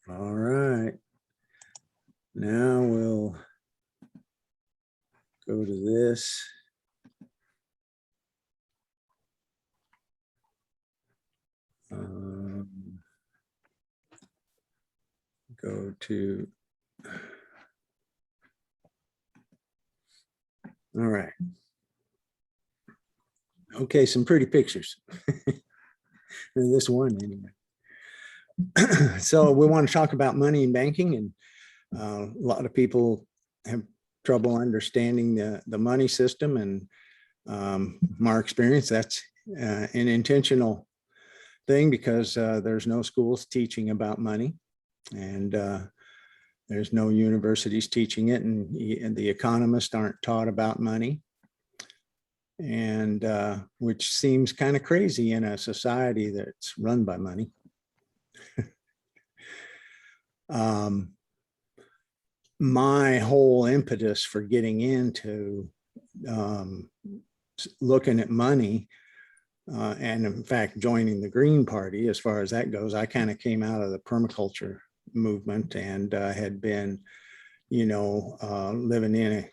All right. Now we'll go to this. Go to, all right. Okay, some pretty pictures. This one anyway. So we want to talk about money and banking, and a lot of people have trouble understanding the money system, and from our experience, that's an intentional thing because there's no schools teaching about money, and there's no universities teaching it, and the economists aren't taught about money, and which seems kind of crazy in a society that's run by money. My whole impetus for getting into looking at money and in fact joining the Green Party, as far as that goes, I kind of came out of the permaculture movement and had been, living in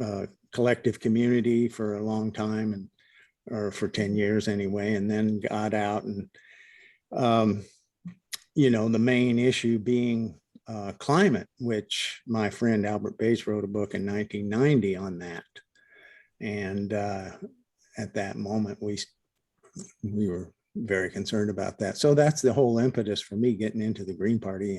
a collective community for a long time, and or for 10 years anyway, and then got out, and the main issue being climate, which my friend Albert Bates wrote a book in 1990 on that. And at that moment, we were very concerned about that. So that's the whole impetus for me getting into the Green Party,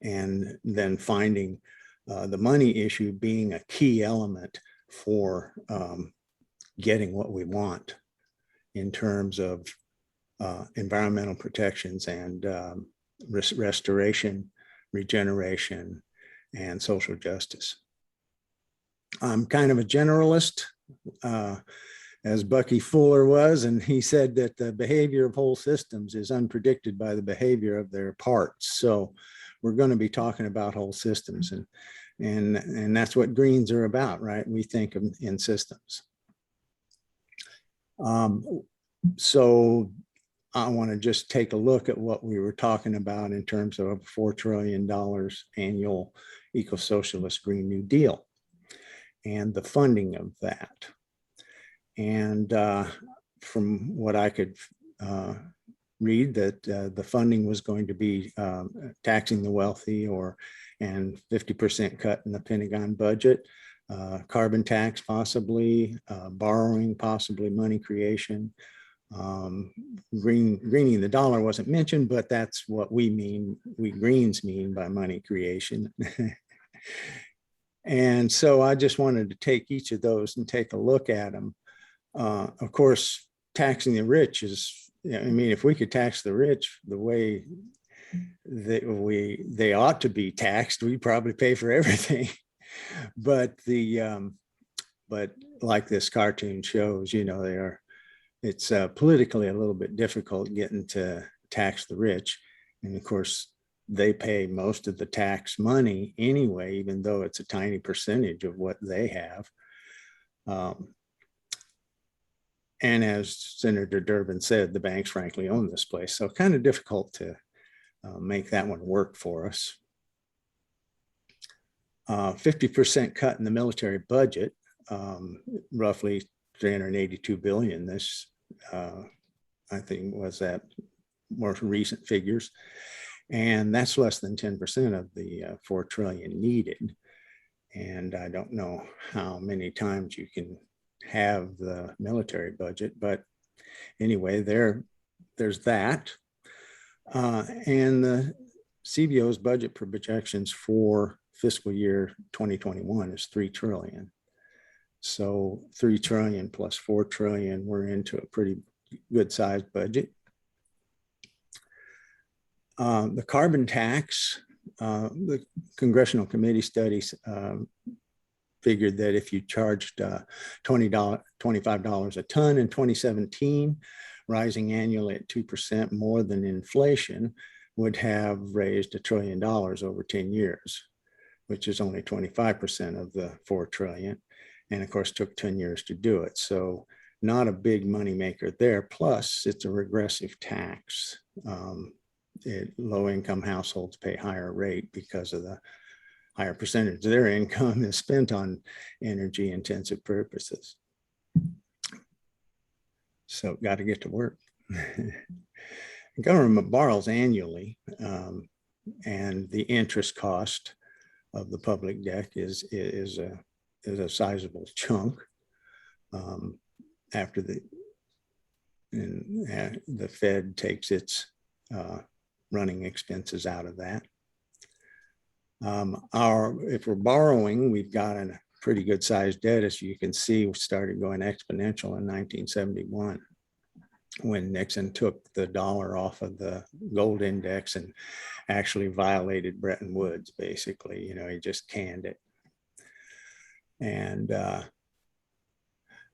and then finding the money issue being a key element for getting what we want in terms of environmental protections and restoration, regeneration, and social justice. I'm kind of a generalist, as Bucky Fuller was, and he said that the behavior of whole systems is unpredicted by the behavior of their parts. So we're going to be talking about whole systems, and that's what Greens are about, right? We think in systems. So I want to just take a look at what we were talking about in terms of $4 trillion annual eco-socialist Green New Deal and the funding of that. And from what I could read, that the funding was going to be taxing the wealthy, and 50% cut in the Pentagon budget, carbon tax possibly, borrowing possibly, money creation. Greening the dollar wasn't mentioned, but that's what we Greens mean by money creation. And so I just wanted to take each of those and take a look at them. Of course, taxing the rich is, if we could tax the rich the way that they ought to be taxed, we'd probably pay for everything. But but like this cartoon shows, it's politically a little bit difficult getting to tax the rich. And of course, they pay most of the tax money anyway, even though it's a tiny percentage of what they have. And as Senator Durbin said, the banks frankly own this place. So kind of difficult to make that one work for us. 50% cut in the military budget, roughly 382 billion. This, I think, was that more recent figures. And that's less than 10% of the 4 trillion needed. And I don't know how many times you can have the military budget, but anyway, there's that. And the CBO's budget projections for fiscal year 2021 is 3 trillion. So 3 trillion plus 4 trillion, we're into a pretty good sized budget. The carbon tax, the congressional committee studies figured that if you charged $25 a ton in 2017, rising annually at 2% more than inflation, would have raised $1 trillion over 10 years, which is only 25% of the 4 trillion. And of course, took 10 years to do it. So not a big money maker there. Plus, it's a regressive tax. low-income households pay higher rate because of the higher percentage of their income is spent on energy-intensive purposes. So got to get to work. The government borrows annually, and the interest cost of the public debt is a sizable chunk. After the Fed takes its running expenses out of that. If we're borrowing, we've got a pretty good sized debt. As you can see, we started going exponential in 1971 when Nixon took the dollar off of the gold index and actually violated Bretton Woods, basically. You know, he just canned it. And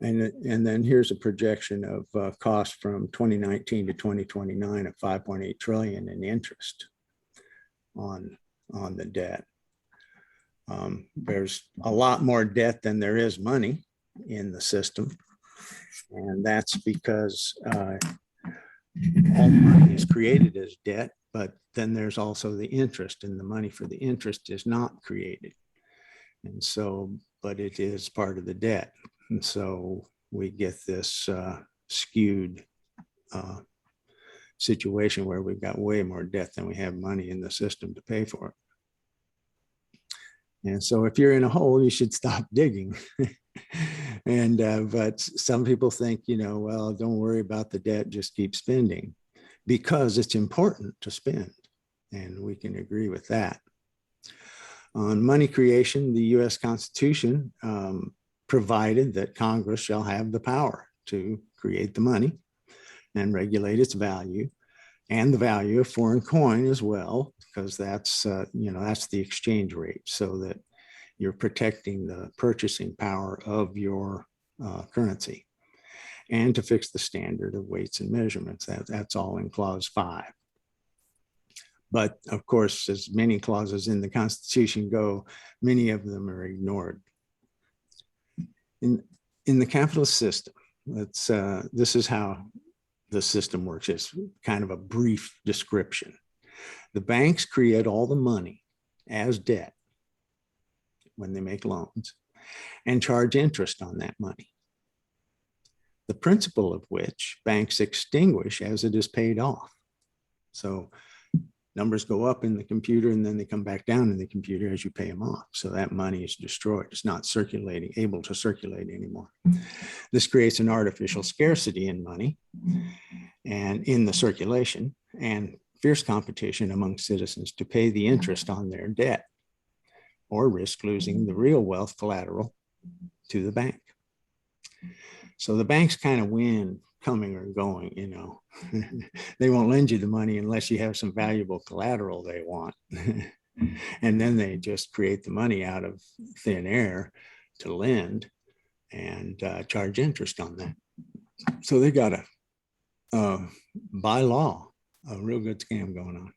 then here's a projection of cost from 2019 to 2029 of 5.8 trillion in interest on the debt. There's a lot more debt than there is money in the system. And that's because all money is created as debt, but then there's also the interest, and the money for the interest is not created. And so, but it is part of the debt. And so we get this skewed situation where we've got way more debt than we have money in the system to pay for it. And so if you're in a hole, you should stop digging. But some people think, you know, well, don't worry about the debt, just keep spending, because it's important to spend. And we can agree with that. On money creation, the US Constitution provided that Congress shall have the power to create the money and regulate its value and the value of foreign coin as well, because that's, that's the exchange rate, so that you're protecting the purchasing power of your currency, and to fix the standard of weights and measurements. That's all in clause 5. But of course, as many clauses in the Constitution go, many of them are ignored. In the capitalist system, this is how the system works. It's kind of a brief description. The banks create all the money as debt when they make loans and charge interest on that money, the principal of which banks extinguish as it is paid off. So numbers go up in the computer and then they come back down in the computer as you pay them off. So that money is destroyed. It's not able to circulate anymore. This creates an artificial scarcity in money and in the circulation, and fierce competition among citizens to pay the interest on their debt, or risk losing the real wealth collateral to the bank. So the banks kind of win coming or going, you know. They won't lend you the money unless you have some valuable collateral they want. And then they just create the money out of thin air to lend and charge interest on that. So they got by law, a real good scam going on.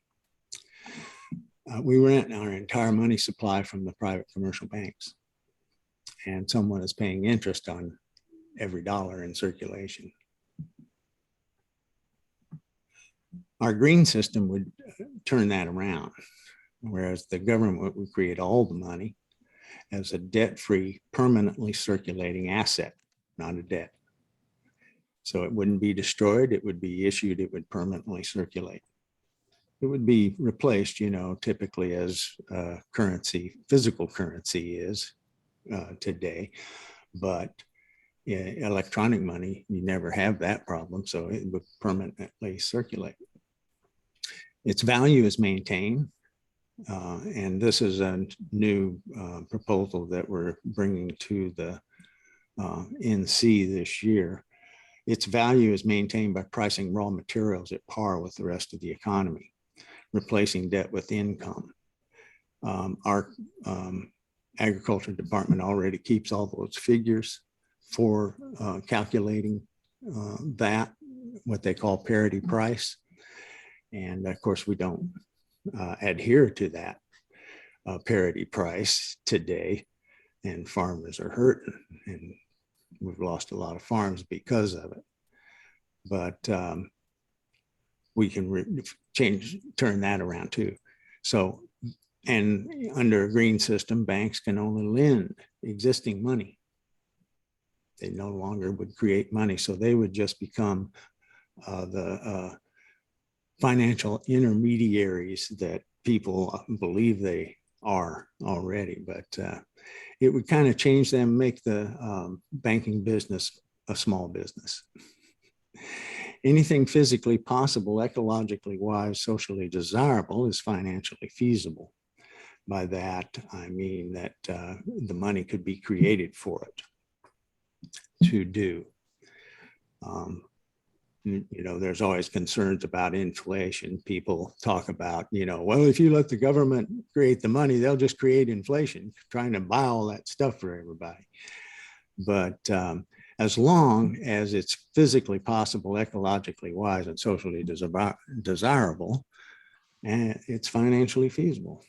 We rent our entire money supply from the private commercial banks, and someone is paying interest on every dollar in circulation. Our green system would turn that around, whereas the government would create all the money as a debt-free, permanently circulating asset, not a debt. So it wouldn't be destroyed, it would be issued, it would permanently circulate. It would be replaced, you know, typically as currency, physical currency is today, but electronic money, you never have that problem, so it would permanently circulate. Its value is maintained, and this is a new proposal that we're bringing to the NC this year. Its value is maintained by pricing raw materials at par with the rest of the economy, replacing debt with income. Our agriculture department already keeps all those figures for calculating that, what they call parity price. And of course, we don't adhere to that parity price today, and farmers are hurting, and we've lost a lot of farms because of it. But we can turn that around too. So, and under a green system, banks can only lend existing money. They no longer would create money. So they would just become the financial intermediaries that people believe they are already. But it would kind of change them, make the banking business a small business. Anything physically possible, ecologically wise, socially desirable is financially feasible. By that, I mean that the money could be created for it to do. You know, there's always concerns about inflation. People talk about, you know, well, if you let the government create the money, they'll just create inflation, trying to buy all that stuff for everybody. But as long as it's physically possible, ecologically wise, and socially desirable, and it's financially feasible.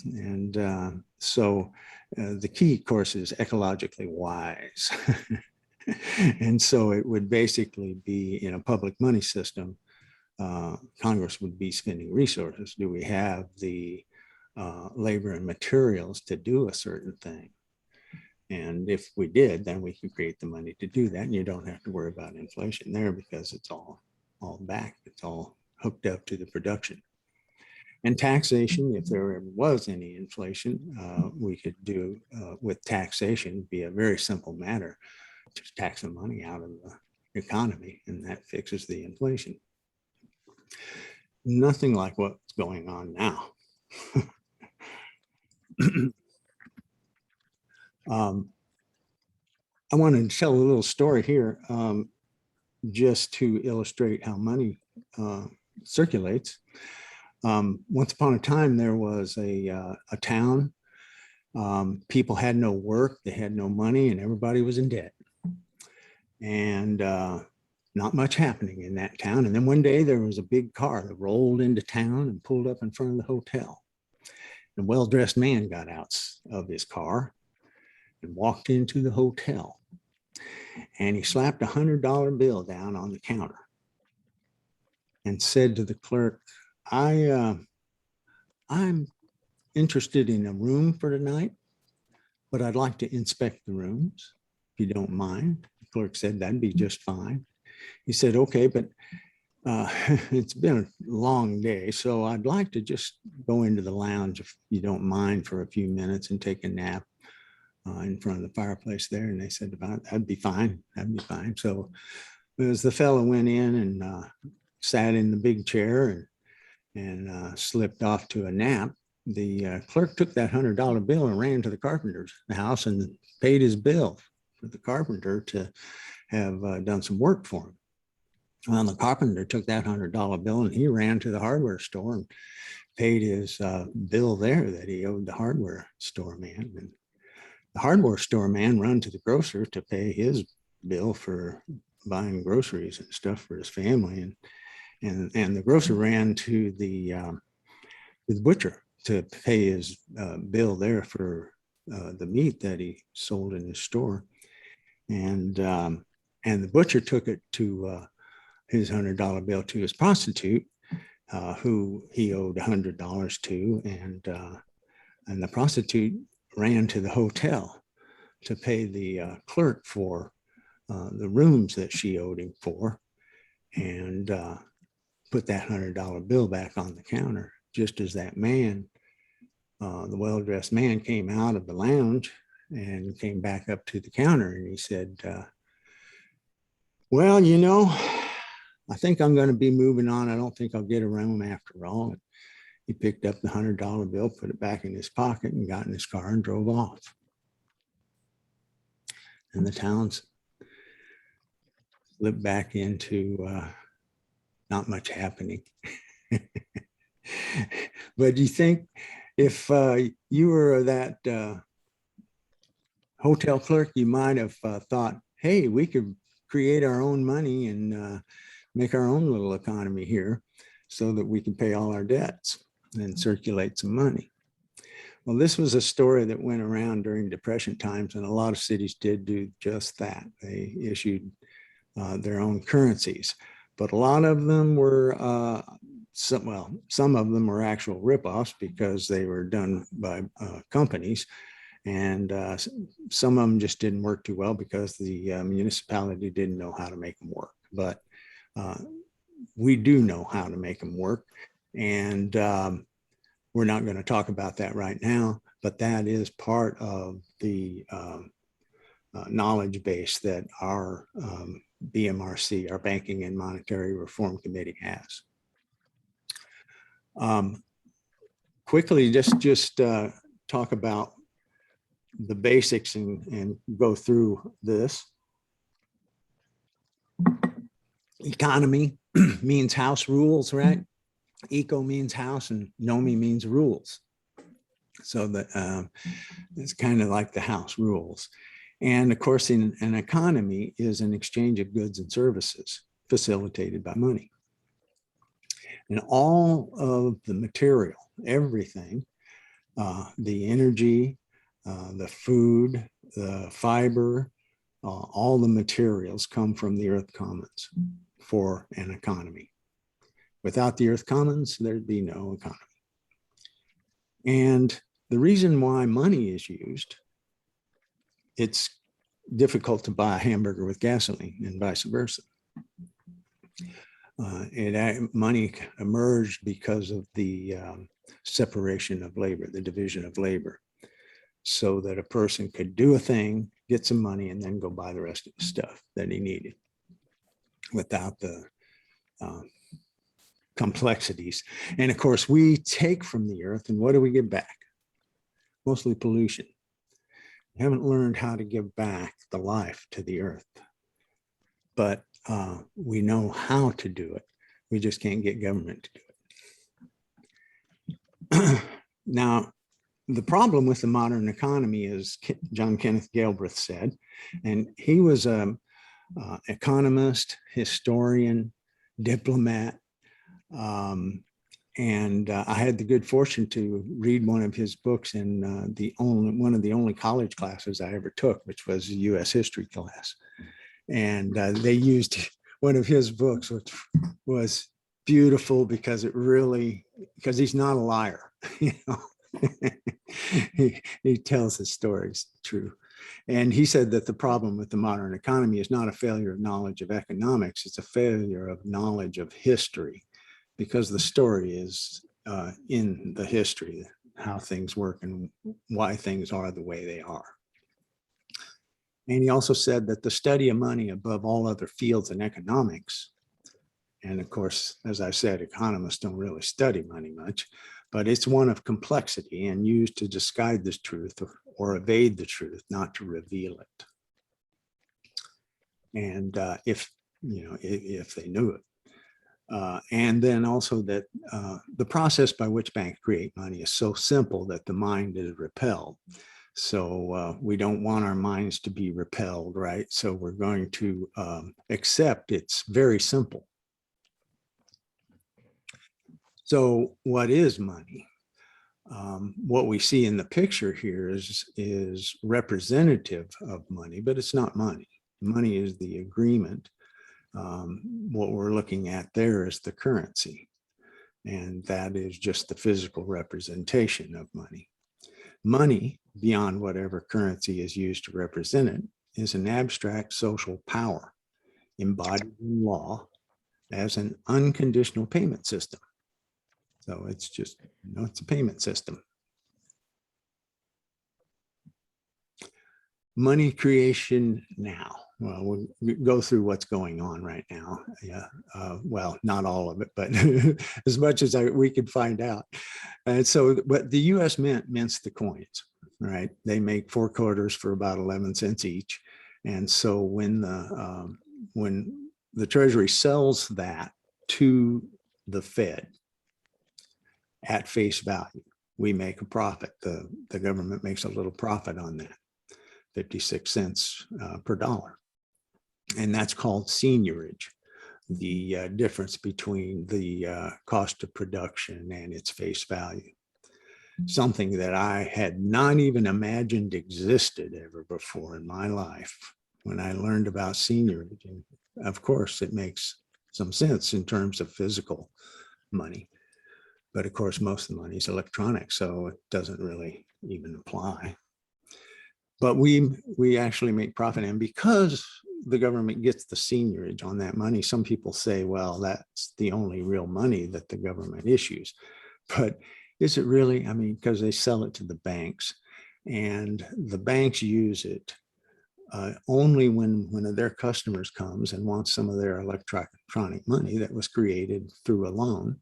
And so the key, of course, is ecologically wise. And so it would basically be in a public money system, Congress would be spending resources. Do we have the labor and materials to do a certain thing? And if we did, then we could create the money to do that. And you don't have to worry about inflation there because it's all back. It's all hooked up to the production. And taxation, if there ever was any inflation, we could do with taxation, be a very simple matter. Just tax the money out of the economy, and that fixes the inflation. Nothing like what's going on now. I wanted to tell a little story here just to illustrate how money circulates. Once upon a time, there was a town. People had no work, they had no money, and everybody was in debt. And not much happening in that town. And then one day there was a big car that rolled into town and pulled up in front of the hotel. A well-dressed man got out of his car and walked into the hotel. And he slapped a $100 bill down on the counter and said to the clerk, I'm interested in a room for tonight, but I'd like to inspect the rooms, if you don't mind. The clerk said, that'd be just fine. He said, okay, but it's been a long day, so I'd like to just go into the lounge, if you don't mind, for a few minutes and take a nap in front of the fireplace there. And they said, that'd be fine, that'd be fine. So as the fellow went in and sat in the big chair and slipped off to a nap, the clerk took that $100 bill and ran to the carpenter's house and paid his bill for the carpenter to have done some work for him. Well, the carpenter took that $100 bill and he ran to the hardware store and paid his bill there that he owed the hardware store man. And the hardware store man ran to the grocer to pay his bill for buying groceries and stuff for his family. And the grocer ran to the butcher to pay his bill there for the meat that he sold in his store. And the butcher took it to his $100 bill to his prostitute, who he owed $100 to. And the prostitute ran to the hotel to pay the clerk for the rooms that she owed him for, and put that $100 bill back on the counter. Just as that man, the well-dressed man, came out of the lounge and came back up to the counter, and he said, well, you know, I think I'm going to be moving on. I don't think I'll get a room after all. And he picked up the $100 bill, put it back in his pocket, and got in his car and drove off. And the town's slipped back into not much happening. But do you think if you were that hotel clerk, you might have thought, hey, we could create our own money and make our own little economy here so that we can pay all our debts and circulate some money? Well, this was a story that went around during Depression times, and a lot of cities did do just that. They issued their own currencies. but a lot of them were, some of them were actual ripoffs because they were done by companies. And some of them just didn't work too well because the municipality didn't know how to make them work. But we do know how to make them work. And we're not going to talk about that right now, but that is part of the knowledge base that our BMRC, our Banking and Monetary Reform Committee, has. Quickly, just talk about the basics and go through this. Economy means house rules, right? Eco means house and nomi means rules. So that it's kind of like the house rules. And of course, in an economy is an exchange of goods and services facilitated by money. And all of the material, everything, the energy, the food, the fiber, all the materials come from the earth commons for an economy. Without the earth commons, there'd be no economy. And the reason why money is used, it's difficult to buy a hamburger with gasoline and vice versa. Money emerged because of the separation of labor, the division of labor, so that a person could do a thing, get some money, and then go buy the rest of the stuff that he needed without the complexities. And of course, we take from the earth, and what do we give back? Mostly pollution. We haven't learned how to give back the life to the earth, but we know how to do it. We just can't get government to do it. Now, the problem with the modern economy is, John Kenneth Galbraith said, and he was an economist, historian, diplomat, and I had the good fortune to read one of his books in one of the only college classes I ever took, which was a U.S. history class. And they used one of his books, which was beautiful because because he's not a liar, you know. he tells his stories true. And he said that the problem with the modern economy is not a failure of knowledge of economics, it's a failure of knowledge of history, because the story is in the history, how things work and why things are the way they are. And he also said that the study of money above all other fields in economics, and of course, as I said, economists don't really study money much, but it's one of complexity and used to disguise the truth or evade the truth, not to reveal it. And if they knew it. And then also that the process by which banks create money is so simple that the mind is repelled. So we don't want our minds to be repelled, right? So we're going to accept it's very simple. So what is money? What we see in the picture here is representative of money, but it's not money. Money is the agreement. What we're looking at there is the currency, and that is just the physical representation of money. Money, beyond whatever currency is used to represent it, is an abstract social power embodied in law as an unconditional payment system. So it's just, it's a payment system. Money creation now. Well, we'll go through what's going on right now. Yeah, well, not all of it, but as much as we could find out. And so, but the U.S. Mint mints the coins, right? They make 4 quarters for about 11 cents each. And so when the Treasury sells that to the Fed at face value, we make a profit. The government makes a little profit on that, 56 cents per dollar. And that's called seigniorage, the difference between the cost of production and its face value. Something that I had not even imagined existed ever before in my life when I learned about seigniorage. And of course, it makes some sense in terms of physical money. But of course, most of the money is electronic, so it doesn't really even apply. But we actually make profit. And because the government gets the seigniorage on that money, some people say, well, that's the only real money that the government issues. But is it really? I mean, because they sell it to the banks, and the banks use it only when one of their customers comes and wants some of their electronic money that was created through a loan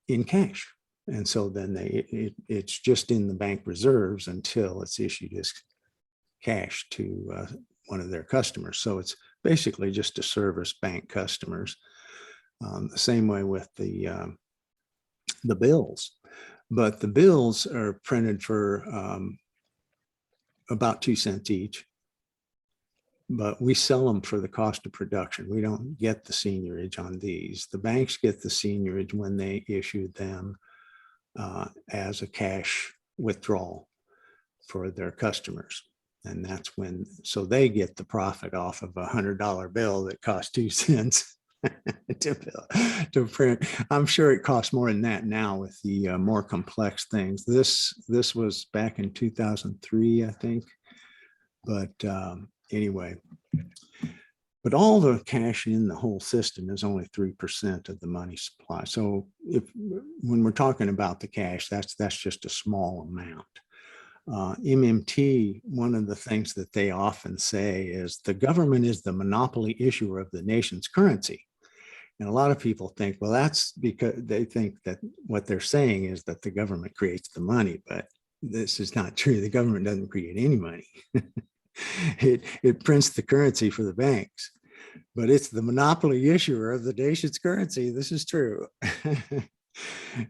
in cash. And so then it's just in the bank reserves until it's issued as cash to one of their customers. So it's basically just to service bank customers. The same way with the bills. But the bills are printed for about 2 cents each. But we sell them for the cost of production. We don't get the seigniorage on these. The banks get the seigniorage when they issue them as a cash withdrawal for their customers. And that's when, so they get the profit off of $100 bill that costs 2 cents to print. I'm sure it costs more than that now with the more complex things. This was back in 2003, I think. But anyway, but all the cash in the whole system is only 3% of the money supply. So when we're talking about the cash, that's just a small amount. MMT, one of the things that they often say is the government is the monopoly issuer of the nation's currency. And a lot of people think, well, that's because they think that what they're saying is that the government creates the money, but this is not true. The government doesn't create any money. It prints the currency for the banks, but it's the monopoly issuer of the nation's currency. This is true.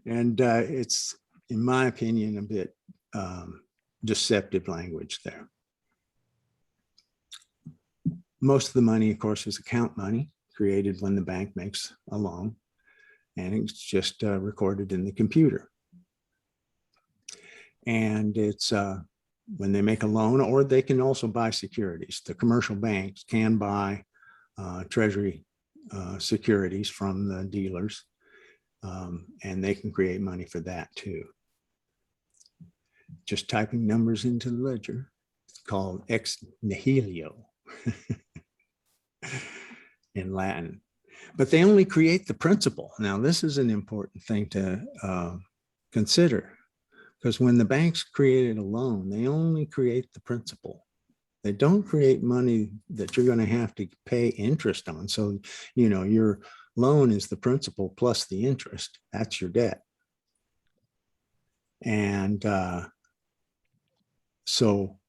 And it's, in my opinion, a bit deceptive language there. Most of the money, of course, is account money created when the bank makes a loan, and it's just recorded in the computer. And it's when they make a loan, or they can also buy securities. The commercial banks can buy treasury securities from the dealers, and they can create money for that too. Just typing numbers into the ledger. It's called ex nihilo in Latin. But they only create the principal. Now, this is an important thing to consider, because when the banks created a loan, they only create the principal. They don't create money that you're going to have to pay interest on. So, you know, your loan is the principal plus the interest. That's your debt. And so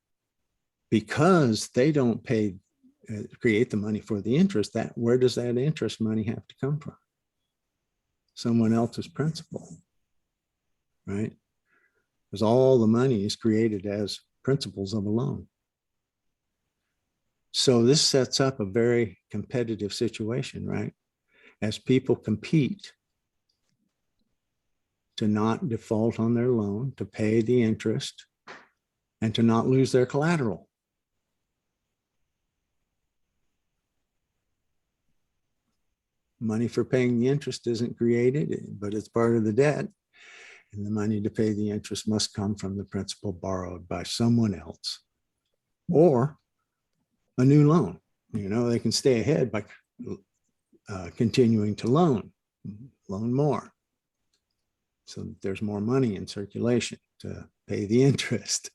because they don't pay, create the money for the interest, that where does that interest money have to come from? Someone else's principal, right? Because all the money is created as principals of a loan. So this sets up a very competitive situation, right? As people compete to not default on their loan, to pay the interest, and to not lose their collateral. Money for paying the interest isn't created, but it's part of the debt. And the money to pay the interest must come from the principal borrowed by someone else or a new loan. You know, they can stay ahead by continuing to loan more. So there's more money in circulation to pay the interest.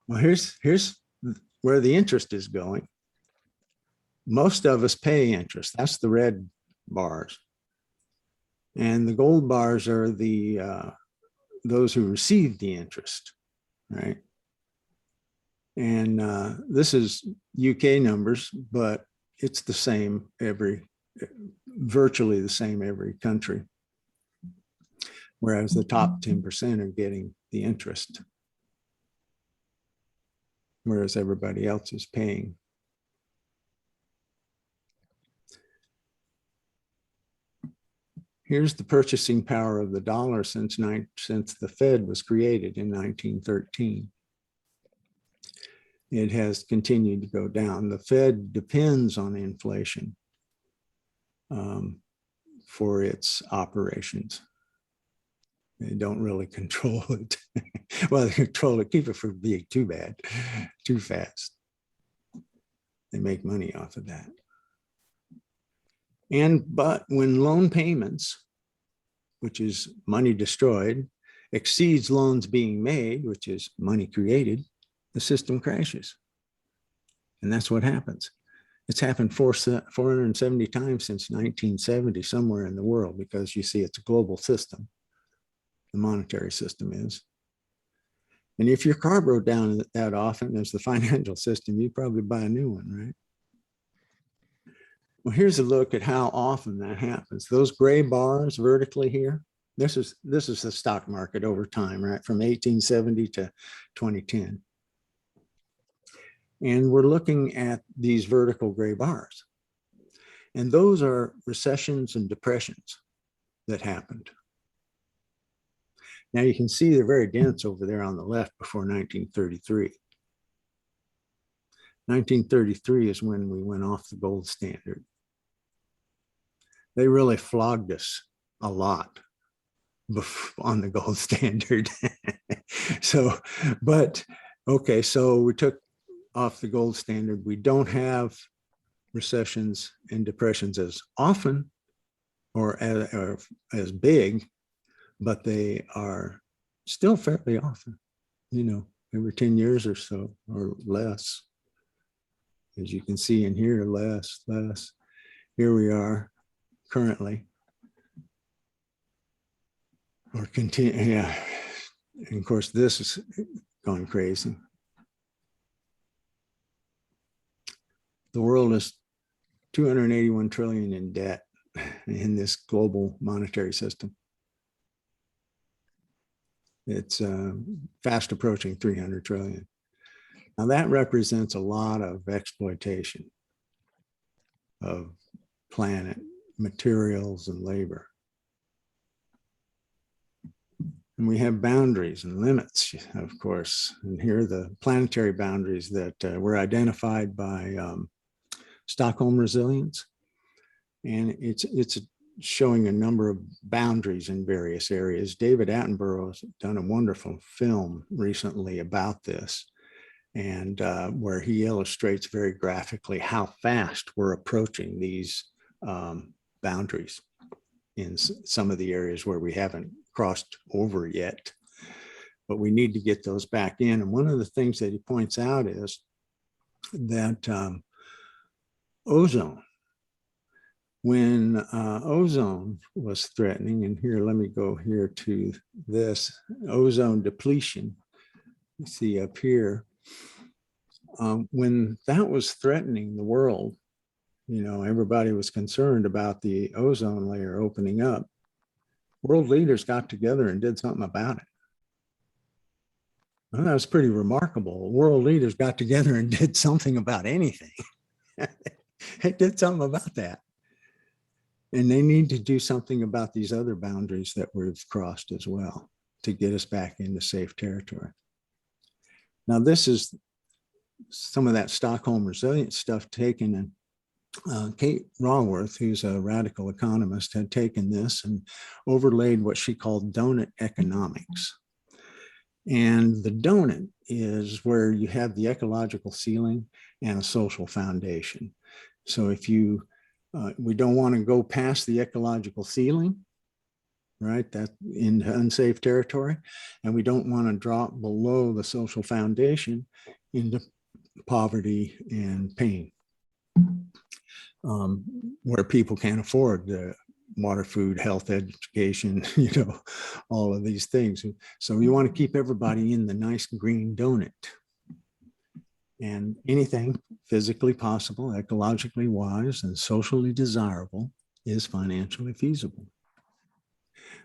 Well, here's where the interest is going. Most of us pay interest. That's the red bars. And the gold bars are the those who receive the interest, right? And this is UK numbers, but it's the same virtually the same every country. Whereas the top 10% are getting the interest, whereas everybody else is paying. Here's the purchasing power of the dollar since the Fed was created in 1913. it has continued to go down. The Fed depends on inflation for its operations. They don't really control it. Well, they control it, keep it from being too bad, too fast. They make money off of that. But when loan payments, which is money destroyed, exceeds loans being made, which is money created, the system crashes. And that's what happens. It's happened 470 times since 1970 somewhere in the world, because you see it's a global system. The monetary system is. And if your car broke down that often as the financial system, you'd probably buy a new one, right? Well, here's a look at how often that happens. Those gray bars vertically here, this is the stock market over time, right? From 1870 to 2010. And we're looking at these vertical gray bars. And those are recessions and depressions that happened. Now you can see they're very dense over there on the left before 1933. 1933 is when we went off the gold standard. They really flogged us a lot on the gold standard. Okay, so we took off the gold standard. We don't have recessions and depressions as often or as big, but they are still fairly often, every 10 years or so or less. As you can see in here, less. Here we are currently. Or continue, yeah. And of course, this has gone crazy. The world is 281 trillion in debt in this global monetary system. It's fast approaching 300 trillion. Now that represents a lot of exploitation of planet, materials, and labor. And we have boundaries and limits, of course. And here are the planetary boundaries that were identified by Stockholm Resilience. And it's showing a number of boundaries in various areas. David Attenborough has done a wonderful film recently about this, and where he illustrates very graphically how fast we're approaching these boundaries in some of the areas where we haven't crossed over yet, but we need to get those back in. And one of the things that he points out is that ozone, when ozone was threatening, and here, let me go here to this ozone depletion, you see up here, when that was threatening the world, everybody was concerned about the ozone layer opening up. World leaders got together and did something about it. Well, that was pretty remarkable. World leaders got together and did something about anything. They did something about that. And they need to do something about these other boundaries that we've crossed as well to get us back into safe territory. Now, this is some of that Stockholm Resilience stuff taken, and Kate Raworth, who's a radical economist, had taken this and overlaid what she called donut economics. And the donut is where you have the ecological ceiling and a social foundation. So if we don't want to go past the ecological ceiling, right? That into unsafe territory. And we don't want to drop below the social foundation into poverty and pain, where people can't afford the water, food, health, education, all of these things. So you want to keep everybody in the nice green donut. And anything physically possible, ecologically wise, and socially desirable is financially feasible.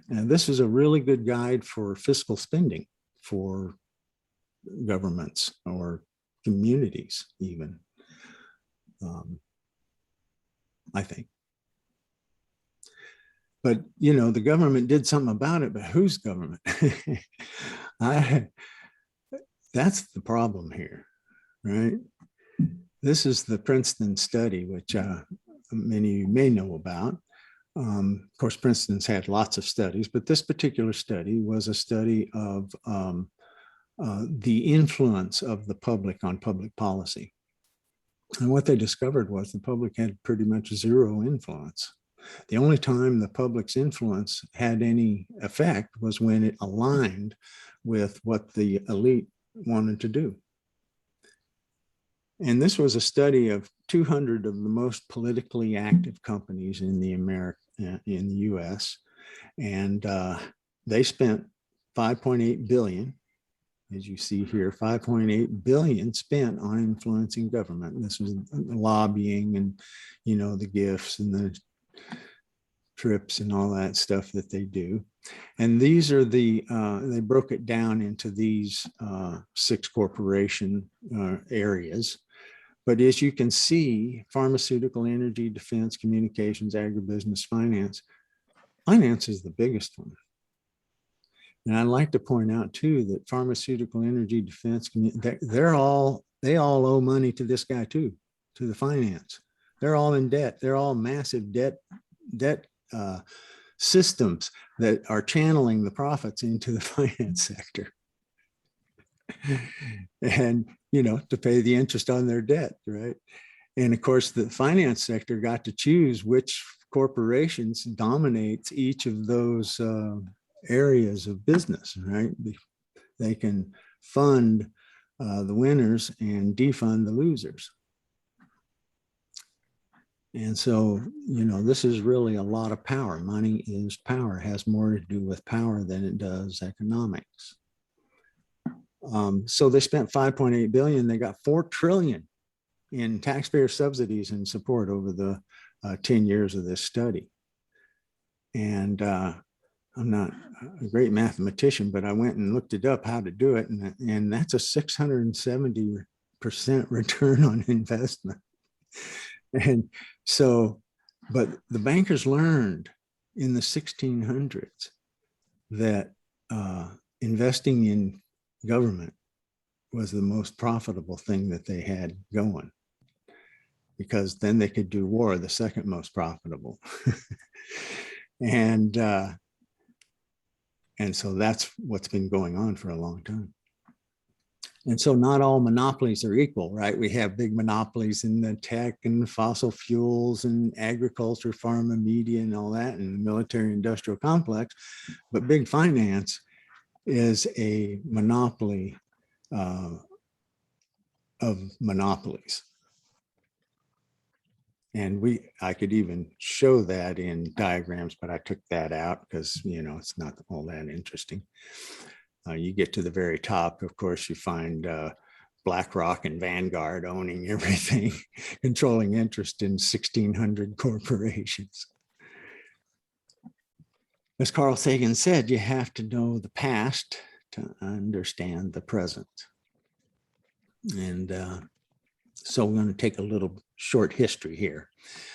And this is a really good guide for fiscal spending for governments or communities even, I think. But, the government did something about it, but whose government? That's the problem here. right? This is the Princeton study, which many of you may know about. Of course, Princeton's had lots of studies, but this particular study was a study of the influence of the public on public policy. And what they discovered was the public had pretty much zero influence. The only time the public's influence had any effect was when it aligned with what the elite wanted to do. And this was a study of 200 of the most politically active companies in the US. And they spent 5.8 billion, as you see here, 5.8 billion spent on influencing government. This was lobbying and, the gifts and the trips and all that stuff that they do. And these are they broke it down into these 6 corporation areas. But as you can see, pharmaceutical, energy, defense, communications, agribusiness, finance is the biggest one. And I'd like to point out too that pharmaceutical, energy, defense, they all owe money to this guy too, to the finance. They're all in debt. They're all massive debt systems that are channeling the profits into the finance sector. And, to pay the interest on their debt, right? And of course, the finance sector got to choose which corporations dominates each of those areas of business, right? They can fund the winners and defund the losers. And so, this is really a lot of power. Money is power, has more to do with power than it does economics. So they spent 5.8 billion. They got 4 trillion in taxpayer subsidies and support over the 10 years of this study. And I'm not a great mathematician, but I went and looked it up how to do it. And that's a 670% return on investment. And so, but the bankers learned in the 1600s that investing in government was the most profitable thing that they had going, because then they could do war, the second most profitable. And so that's what's been going on for a long time. And so not all monopolies are equal, right? We have big monopolies in the tech and fossil fuels and agriculture, pharma, media, and all that, and the military industrial complex. But big finance is a monopoly of monopolies. And I could even show that in diagrams, but I took that out because, it's not all that interesting. You get to the very top, of course, you find BlackRock and Vanguard owning everything, controlling interest in 1,600 corporations. As Carl Sagan said, you have to know the past to understand the present. And so we're going to take a little short history here.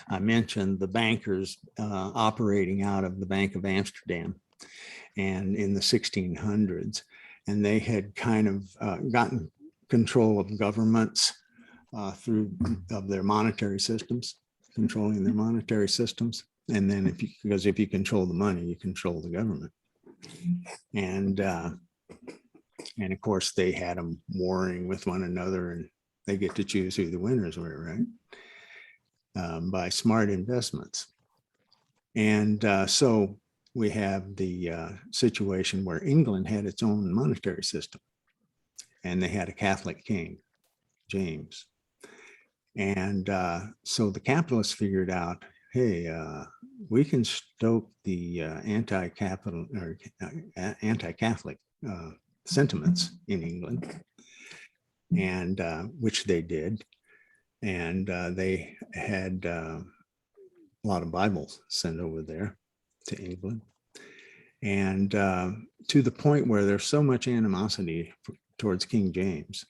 I mentioned the bankers operating out of the Bank of Amsterdam and in the 1600s, and they had kind of gotten control of governments through their monetary systems, controlling their monetary systems. And then because if you control the money, you control the government. And of course they had them warring with one another, and they get to choose who the winners were, right? By smart investments. And so we have the situation where England had its own monetary system, and they had a Catholic king, James. And so the capitalists figured out, hey, we can stoke the anti-Catholic sentiments in England, and which they did. And they had a lot of Bibles sent over there to England. And to the point where there's so much animosity towards King James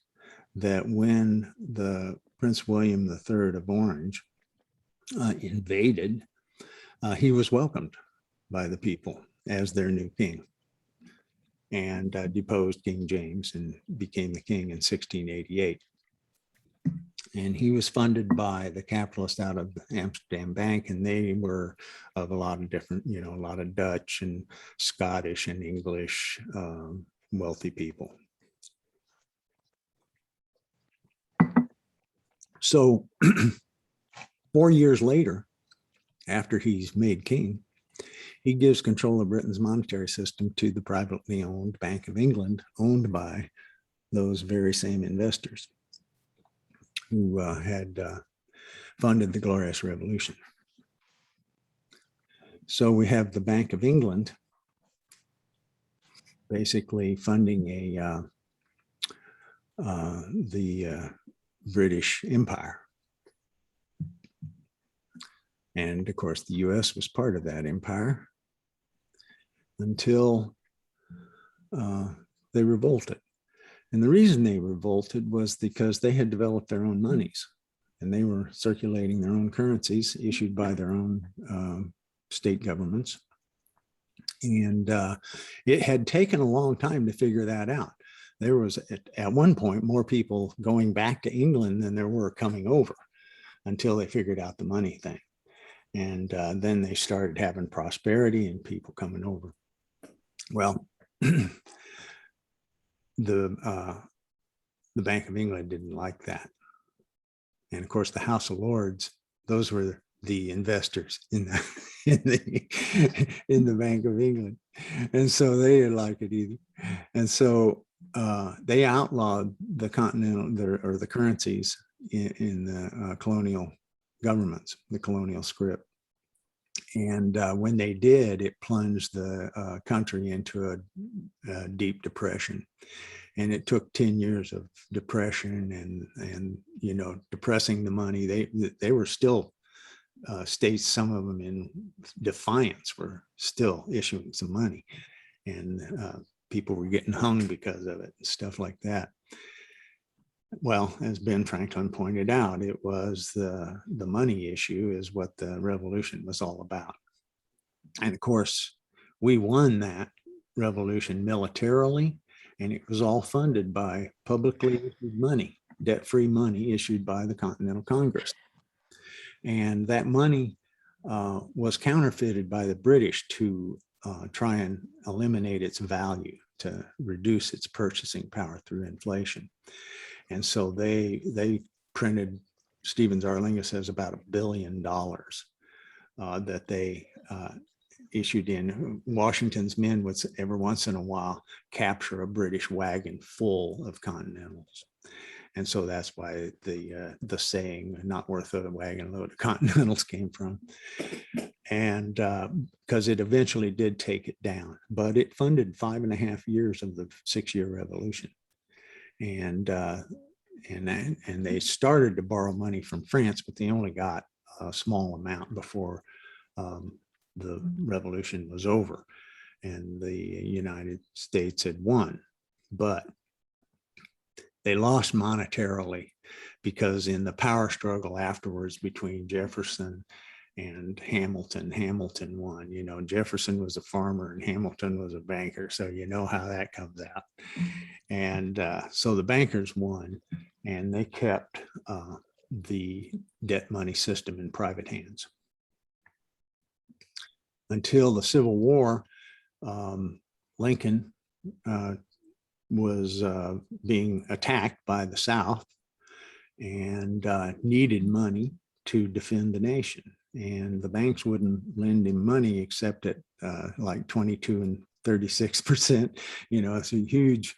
that when the Prince William III of Orange invaded, he was welcomed by the people as their new king, and deposed King James and became the king in 1688. And he was funded by the capitalists out of the Amsterdam Bank, and they were of a lot of different, a lot of Dutch and Scottish and English wealthy people. So 4 years later, after he's made king, he gives control of Britain's monetary system to the privately owned Bank of England, owned by those very same investors who had funded the Glorious Revolution. So we have the Bank of England basically funding the British Empire. And of course, the US was part of that empire until they revolted. And the reason they revolted was because they had developed their own monies, and they were circulating their own currencies issued by their own state governments. And it had taken a long time to figure that out. There was at one point more people going back to England than there were coming over, until they figured out the money thing. And then they started having prosperity and people coming over. Well, the Bank of England didn't like that. And of course, the House of Lords, those were the investors in the Bank of England. And so they didn't like it either. And so they outlawed the continental or the currencies in the colonial governments, the colonial script. And when they did, it plunged the country into a deep depression. And it took 10 years of depression and depressing the money. They were still states, some of them in defiance, were still issuing some money, and people were getting hung because of it and stuff like that. Well, as Ben Franklin pointed out, it was the money issue is what the revolution was all about. And of course, we won that revolution militarily, and it was all funded by publicly issued money, debt-free money issued by the Continental Congress. And that money was counterfeited by the British to try and eliminate its value, to reduce its purchasing power through inflation. And so they printed, Stephen Zarlinga says, about $1 billion that they issued in. Washington's men would every once in a while capture a British wagon full of Continentals. And so that's why the saying, not worth a wagon load of Continentals, came from. And because it eventually did take it down, but it funded 5.5 years of the 6-year revolution. And they started to borrow money from France, but they only got a small amount before the revolution was over and the United States had won. But they lost monetarily because in the power struggle afterwards between Jefferson and Hamilton won. Jefferson was a farmer and Hamilton was a banker. So you know how that comes out. And so the bankers won, and they kept the debt money system in private hands. Until the Civil War, Lincoln was being attacked by the South and needed money to defend the nation. And the banks wouldn't lend him money except at like 22 and 36%. It's a huge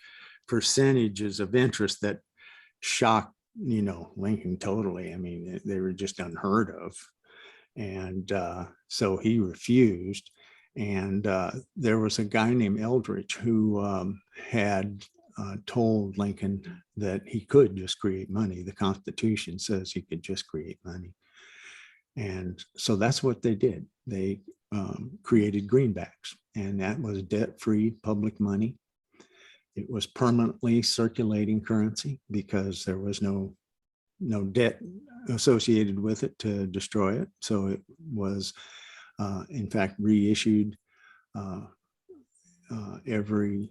percentages of interest that shocked, Lincoln totally. I mean, they were just unheard of. And so he refused. And there was a guy named Eldridge who had told Lincoln that he could just create money. The Constitution says he could just create money. And so that's what they did. They created greenbacks, and that was debt-free public money. It was permanently circulating currency because there was no debt associated with it to destroy it. So it was, in fact, reissued every,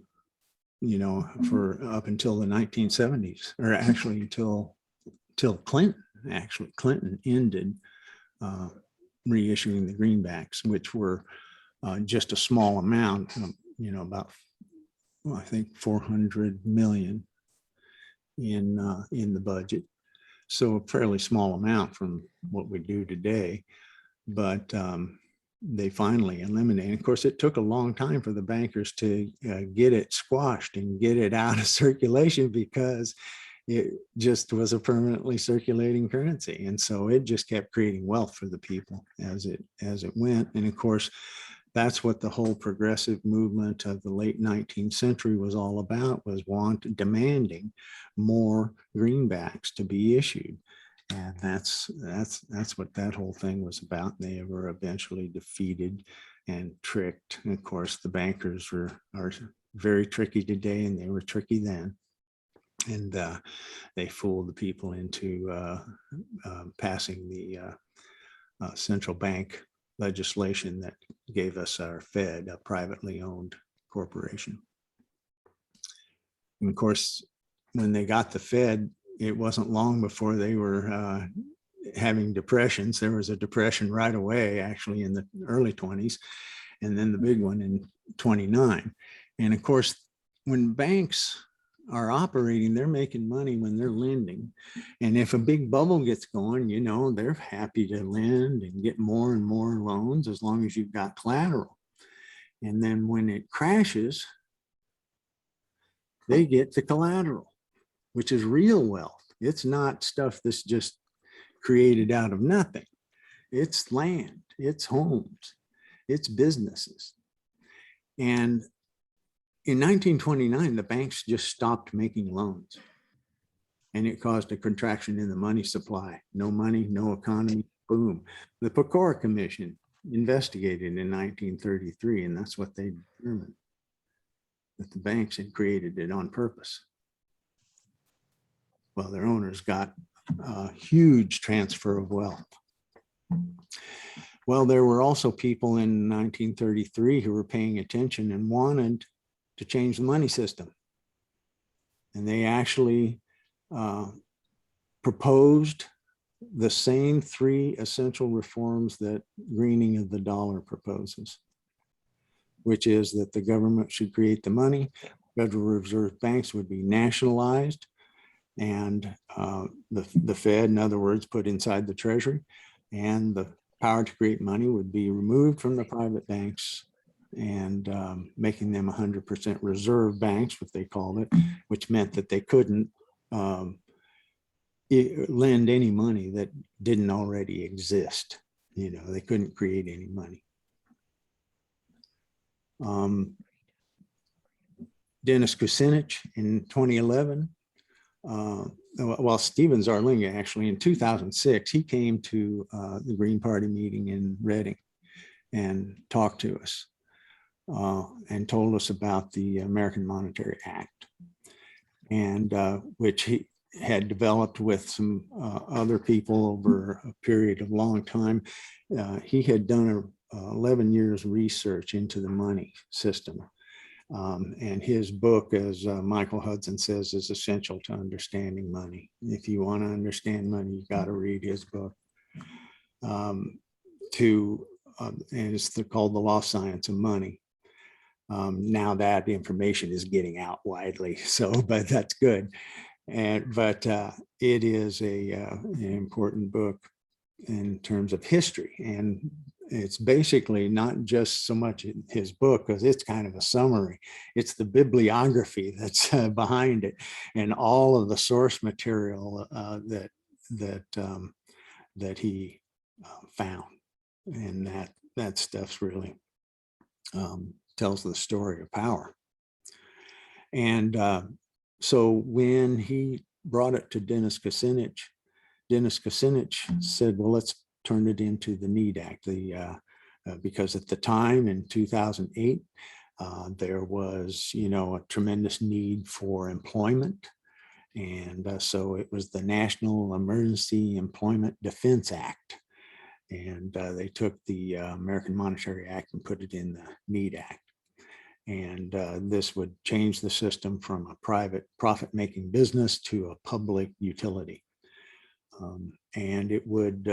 for up until the 1970s, or actually until till Clinton. Actually, Clinton ended reissuing the greenbacks, which were just a small amount, about, I think 400 million in the budget. So a fairly small amount from what we do today, but they finally eliminated. Of course, it took a long time for the bankers to get it squashed and get it out of circulation, because it just was a permanently circulating currency. And so it just kept creating wealth for the people as it went. And of course, that's what the whole progressive movement of the late 19th century was all about, was demanding more greenbacks to be issued. And that's what that whole thing was about. They were eventually defeated and tricked. And of course, the bankers are very tricky today, and they were tricky then. And they fooled the people into passing the central bank legislation that gave us our Fed, a privately owned corporation. And of course, when they got the Fed, it wasn't long before they were having depressions. There was a depression right away, actually, in the early 20s, and then the big one in 29. And of course, when banks are operating, they're making money when they're lending. And if a big bubble gets going, they're happy to lend and get more and more loans as long as you've got collateral. And then when it crashes, they get the collateral, which is real wealth. It's not stuff that's just created out of nothing. It's land, it's homes, it's businesses. And in 1929, the banks just stopped making loans, and it caused a contraction in the money supply. No money, no economy, boom. The Pecora Commission investigated in 1933, and that's what they determined, that the banks had created it on purpose. Well, their owners got a huge transfer of wealth. Well, there were also people in 1933 who were paying attention and wanted to change the money system. And they actually proposed the same 3 essential reforms that greening of the dollar proposes, which is that the government should create the money, Federal Reserve banks would be nationalized, and the Fed, in other words, put inside the Treasury, and the power to create money would be removed from the private banks, and making them 100% reserve banks, what they called it, which meant that they couldn't lend any money that didn't already exist. They couldn't create any money. Dennis Kucinich in 2011, Stephen Zarlinga, actually, in 2006, he came to the Green Party meeting in Reading and talked to us. And told us about the American Monetary Act, and which he had developed with some other people over a period of long time. He had done 11 years research into the money system. And his book, as Michael Hudson says, is essential to understanding money. If you want to understand money, you've got to read his book. And it's called The Lost Science of Money. Now that information is getting out widely, but that's good. But it is an important book in terms of history, and it's basically not just so much his book, because it's kind of a summary. It's the bibliography that's behind it, and all of the source material that he found, and that stuff's really tells the story of power. And so when he brought it to Dennis Kucinich said, well, let's turn it into the NEED Act, because at the time in 2008, there was, a tremendous need for employment. And so it was the National Emergency Employment Defense Act. And they took the American Monetary Act and put it in the NEED Act. And this would change the system from a private profit-making business to a public utility. And it would,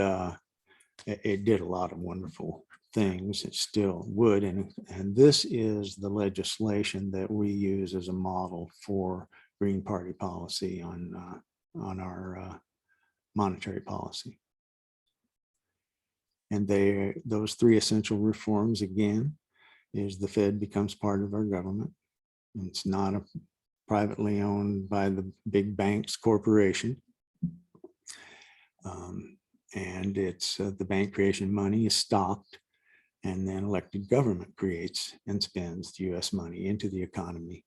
it did a lot of wonderful things. It still would. And this is the legislation that we use as a model for Green Party policy on our monetary policy. And those three essential reforms, again, is the Fed becomes part of our government. It's not a privately owned by the big banks corporation. And it's the bank creation money is stopped, and then elected government creates and spends US money into the economy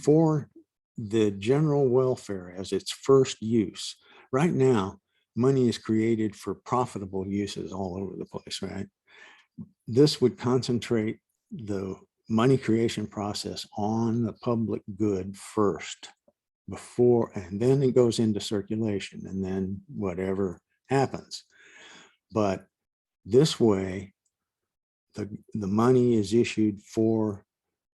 for the general welfare as its first use. Right now, money is created for profitable uses all over the place, right? This would concentrate the money creation process on the public good first, before, and then it goes into circulation, and then whatever happens. But this way, the money is issued for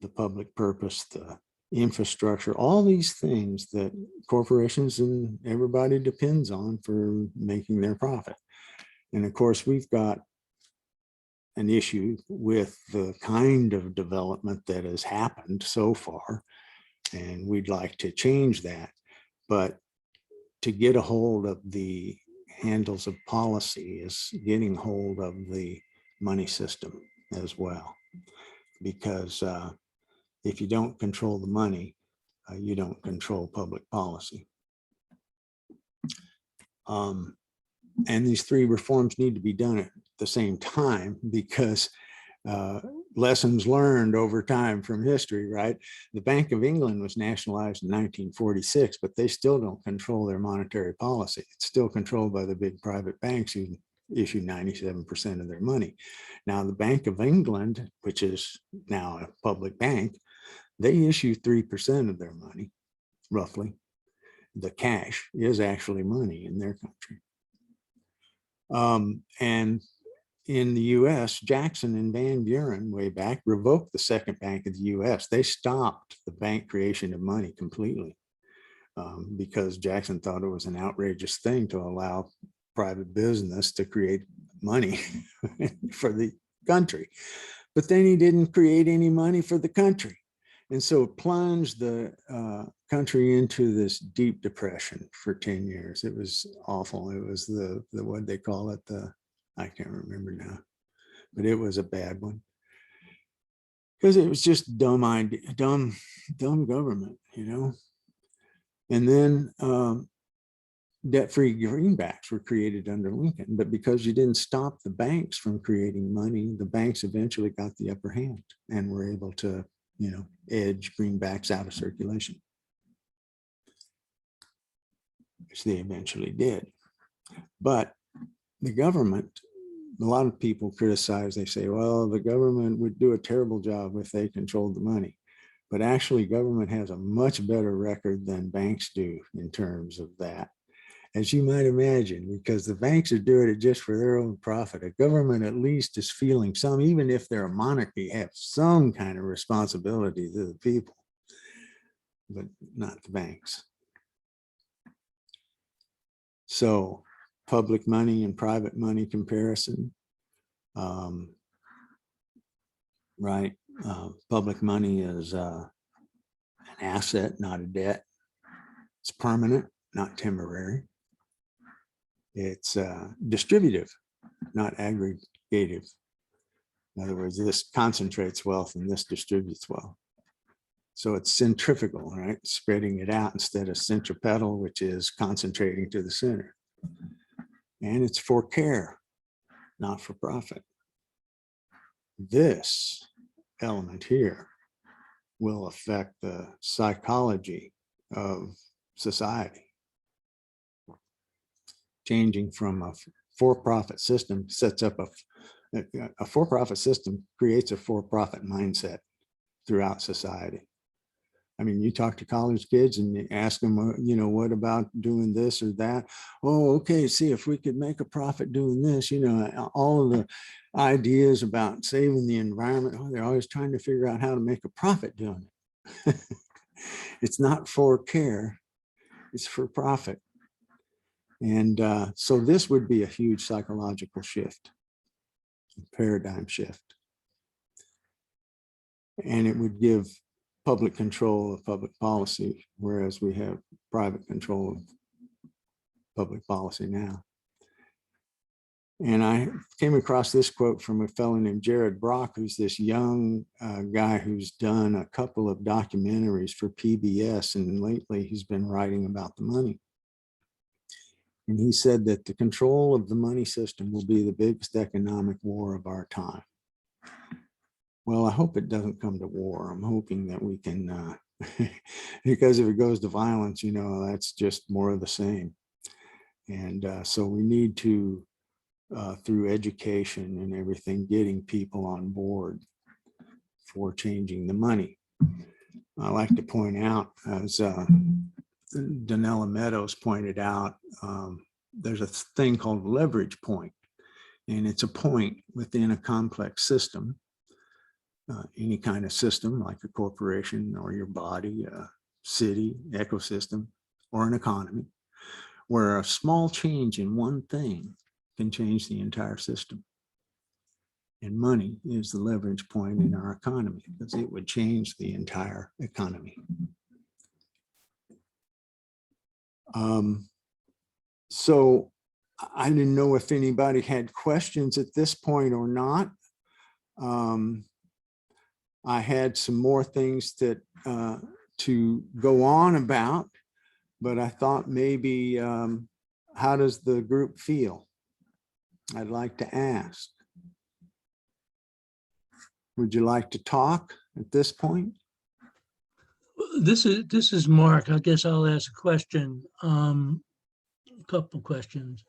the public purpose, the infrastructure, all these things that corporations and everybody depends on for making their profit. And of course, we've got an issue with the kind of development that has happened so far, and we'd like to change that. But to get a hold of the handles of policy is getting hold of the money system as well, because if you don't control the money, you don't control public policy. And these three reforms need to be done at the same time, because lessons learned over time from history, right? The Bank of England was nationalized in 1946, but they still don't control their monetary policy. It's still controlled by the big private banks who issue 97% of their money. Now, the Bank of England, which is now a public bank, they issue 3% of their money, roughly. The cash is actually money in their country. And in the US, Jackson and Van Buren way back revoked the second bank of the US. They stopped the bank creation of money completely because Jackson thought it was an outrageous thing to allow private business to create money for the country. But then he didn't create any money for the country. And so it plunged the country into this deep depression for 10 years. It was awful. It was the what they call it, I can't remember now, but it was a bad one. Because it was just dumb government, you know. And then debt-free greenbacks were created under Lincoln, but because you didn't stop the banks from creating money, the banks eventually got the upper hand and were able to, you know, edge greenbacks out of circulation, which they eventually did. But the government, a lot of people criticize, they say, well, the government would do a terrible job if they controlled the money. But actually, government has a much better record than banks do in terms of that, as you might imagine, because the banks are doing it just for their own profit. A government at least is feeling some, even if they're a monarchy, have some kind of responsibility to the people, but not the banks. So public money and private money comparison, right? Public money is an asset, not a debt. It's permanent, not temporary. It's distributive, not aggregative. In other words, this concentrates wealth and this distributes wealth. So it's centrifugal, right? Spreading it out instead of centripetal, which is concentrating to the center. And it's for care, not for profit. This element here will affect the psychology of society. Changing from a for-profit system sets up a for-profit system creates a for-profit mindset throughout society. I mean, you talk to college kids and you ask them, you know, what about doing this or that? Oh, okay, see, if we could make a profit doing this, you know, all of the ideas about saving the environment, oh, they're always trying to figure out how to make a profit doing it. It's not for care, it's for profit. And so this would be a huge psychological shift, paradigm shift. And it would give public control of public policy, whereas we have private control of public policy now. And I came across this quote from a fellow named Jared Brock, who's this young guy who's done a couple of documentaries for PBS, and lately he's been writing about the money. And he said that the control of the money system will be the biggest economic war of our time. Well, I hope it doesn't come to war. I'm hoping that we can, because if it goes to violence, you know, that's just more of the same. And so we need to, through education and everything, getting people on board for changing the money. I like to point out, as Donella Meadows pointed out, there's a thing called leverage point, and it's a point within a complex system, any kind of system like a corporation or your body, a city, ecosystem, or an economy, where a small change in one thing can change the entire system. And money is the leverage point in our economy, because it would change the entire economy. So I didn't know if anybody had questions at this point or not. I had some more things that to go on about, but I thought maybe, how does the group feel? I'd like to ask. Would you like to talk at this point? This is Mark. I guess I'll ask a question, a couple questions.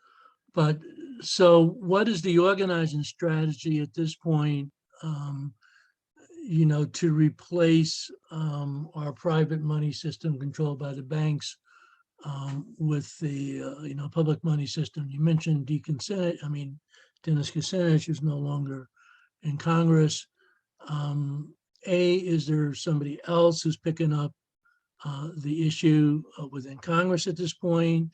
But so what is the organizing strategy at this point, you know, to replace our private money system controlled by the banks with the, you know, public money system? You mentioned Dennis Kucinich is no longer in Congress. Is there somebody else who's picking up the issue within Congress at this point?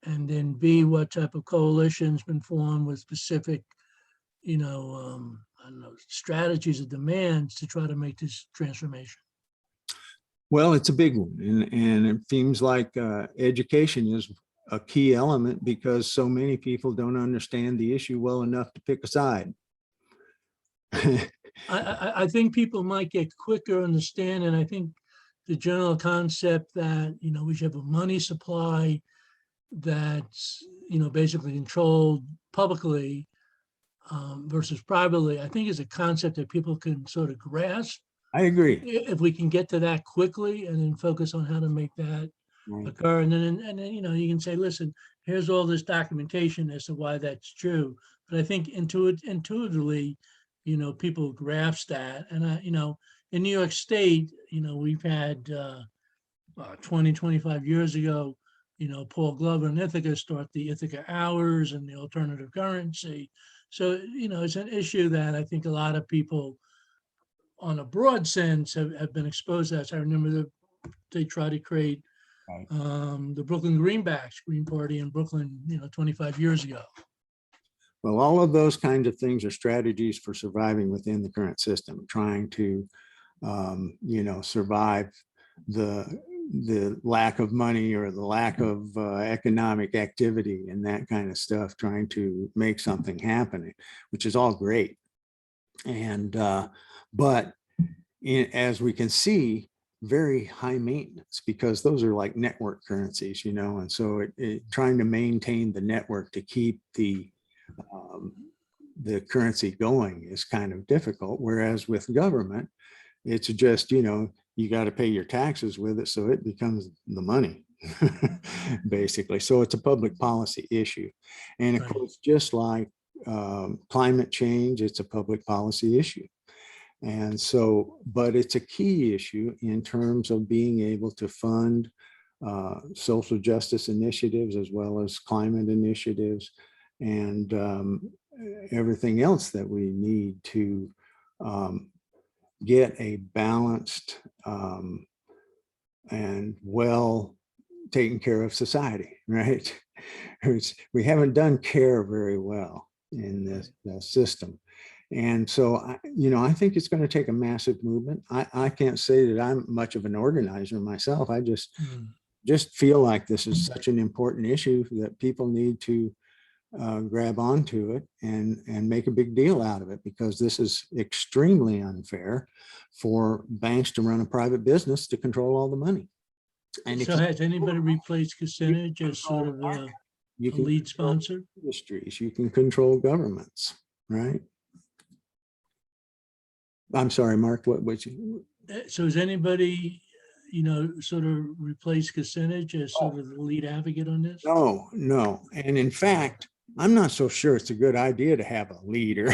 And then B, what type of coalition's been formed with specific, you know, I don't know, strategies or demands to try to make this transformation? Well, it's a big one, and it seems like education is a key element, because so many people don't understand the issue well enough to pick a side. I think people might get quicker understanding. I think the general concept that, you know, we should have a money supply that's, you know, basically controlled publicly versus privately, I think is a concept that people can sort of grasp. I agree. If we can get to that quickly and then focus on how to make that occur. And then, you know, you can say, listen, here's all this documentation as to why that's true. But I think intuitively, you know, people grasp that. And, you know, in New York State, you know, we've had 20, 25 years ago, you know, Paul Glover and Ithaca start the Ithaca Hours and the alternative currency. So, you know, it's an issue that I think a lot of people on a broad sense have been exposed to. So I remember that they tried to create the Brooklyn Greenbacks, Green Party in Brooklyn, you know, 25 years ago. Well, all of those kinds of things are strategies for surviving within the current system, trying to, you know, survive the lack of money or the lack of economic activity and that kind of stuff, trying to make something happen, which is all great. And but as we can see, very high maintenance, because those are like network currencies, you know, and so trying to maintain the network to keep the currency going is kind of difficult. Whereas with government, it's just, you know, you got to pay your taxes with it, so it becomes the money basically. So it's a public policy issue. And of course, just like climate change, it's a public policy issue. And so, but it's a key issue in terms of being able to fund social justice initiatives as well as climate initiatives and everything else that we need to get a balanced and well taken care of society, right? We haven't done care very well in this system. And so, I think it's going to take a massive movement. I can't say that I'm much of an organizer myself. I just feel like this is such an important issue that people need to grab onto it and make a big deal out of it, because this is extremely unfair for banks to run a private business to control all the money. And So has anybody replaced Kucinich as sort of a you can lead sponsor? industries, you can control governments, right? I'm sorry, Mark, what was you? So has anybody, sort of replaced Kucinich as sort of the lead advocate on this? No, no. And in fact, I'm not so sure it's a good idea to have a leader.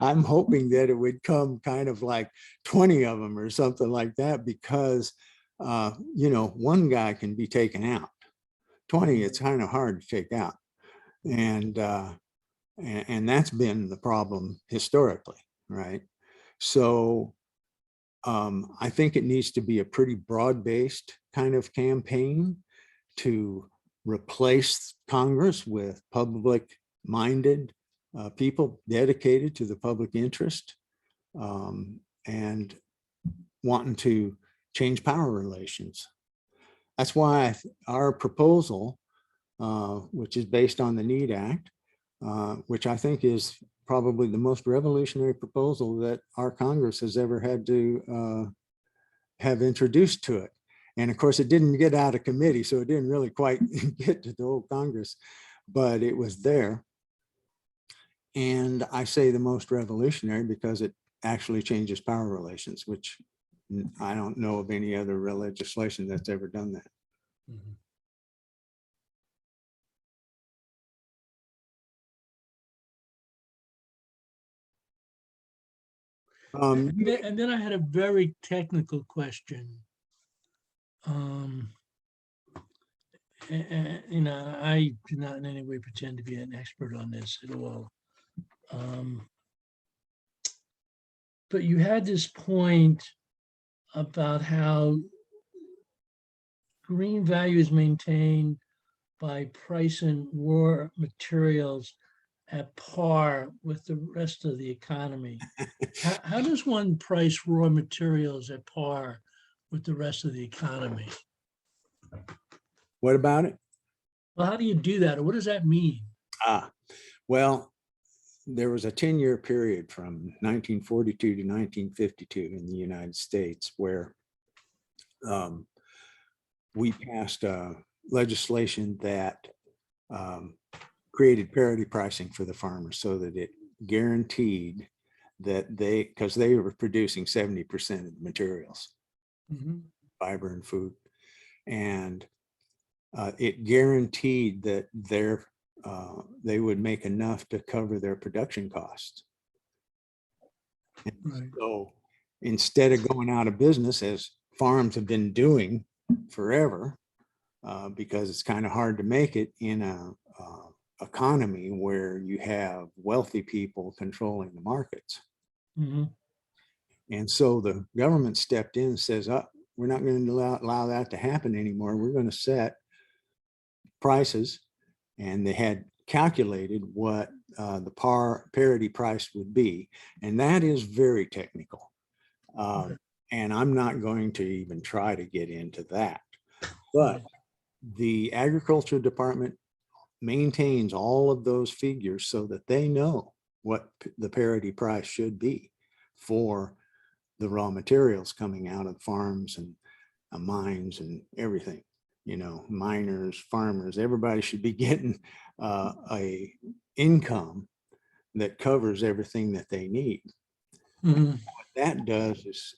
I'm hoping that it would come kind of like 20 of them or something like that, because, one guy can be taken out. 20, it's kind of hard to take out. And that's been the problem historically, right? So I think it needs to be a pretty broad-based kind of campaign to replace Congress with public-minded people dedicated to the public interest and wanting to change power relations. That's why our proposal, which is based on the NEED Act, which I think is probably the most revolutionary proposal that our Congress has ever had to have introduced to it. And of course, it didn't get out of committee, so it didn't really quite get to the whole Congress, but it was there. And I say the most revolutionary because it actually changes power relations, which I don't know of any other legislation that's ever done that. Mhm. And then I had a very technical question. I do not in any way pretend to be an expert on this at all. But you had this point about how green value is maintained by pricing raw materials at par with the rest of the economy. How does one price raw materials at par with the rest of the economy? What about it? Well, how do you do that? Or what does that mean? Well, there was a 10-year period from 1942 to 1952 in the United States where we passed legislation that created parity pricing for the farmers, so that it guaranteed that because they were producing 70% of the materials, fiber and food, and it guaranteed that they would make enough to cover their production costs. Right. So instead of going out of business, as farms have been doing forever, because it's kind of hard to make it in a economy where you have wealthy people controlling the markets. And so the government stepped in and says, we're not going to allow that to happen anymore. We're going to set prices. And they had calculated what the parity price would be. And that is very technical. And I'm not going to even try to get into that. But the Agriculture Department maintains all of those figures so that they know what the parity price should be for the raw materials coming out of farms and mines and everything. Miners, farmers, everybody should be getting a income that covers everything that they need. What that does is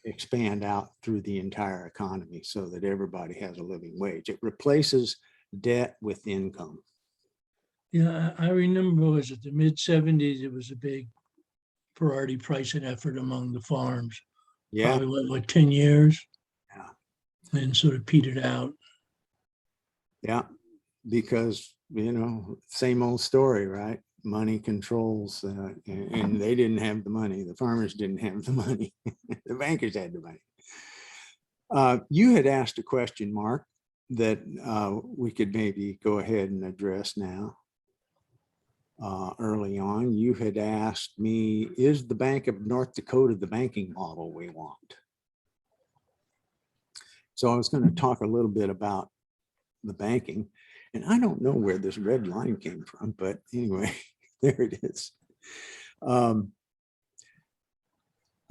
expand out through the entire economy so that everybody has a living wage. It replaces debt with income. Yeah, I remember, was it the mid-70s? It was a big priority pricing effort among the farms. Yeah. Probably what 10 years? Yeah. And sort of petered out. Yeah, because, same old story, right? Money controls, and they didn't have the money. The farmers didn't have the money. The bankers had the money. You had asked a question, Mark, that we could maybe go ahead and address now. Early on, you had asked me, is the Bank of North Dakota the banking model we want? So I was going to talk a little bit about the banking, and I don't know where this red line came from, but anyway, there it is.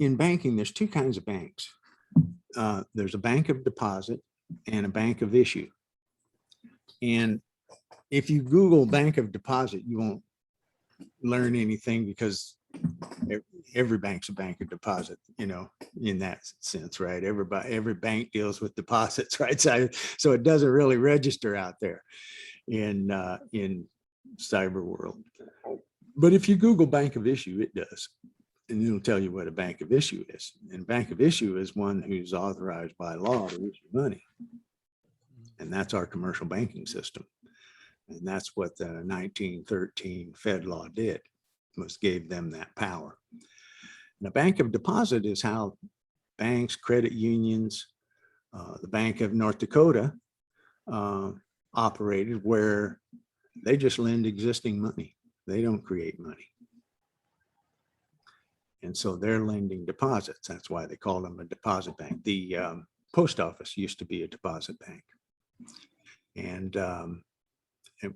In banking, there's two kinds of banks. There's a bank of deposit and a bank of issue. And if you Google bank of deposit, you won't learn anything, because every bank's a bank of deposit, you know, in that sense, right? Every bank deals with deposits, right? So it doesn't really register out there in cyber world. But if you Google bank of issue, it does. And it'll tell you what a bank of issue is. And bank of issue is one who's authorized by law to issue money. And that's our commercial banking system. And that's what the 1913 Fed law did, was gave them that power. And a bank of deposit is how banks, credit unions, the Bank of North Dakota operated, where they just lend existing money. They don't create money. And so they're lending deposits. That's why they call them a deposit bank. The post office used to be a deposit bank, and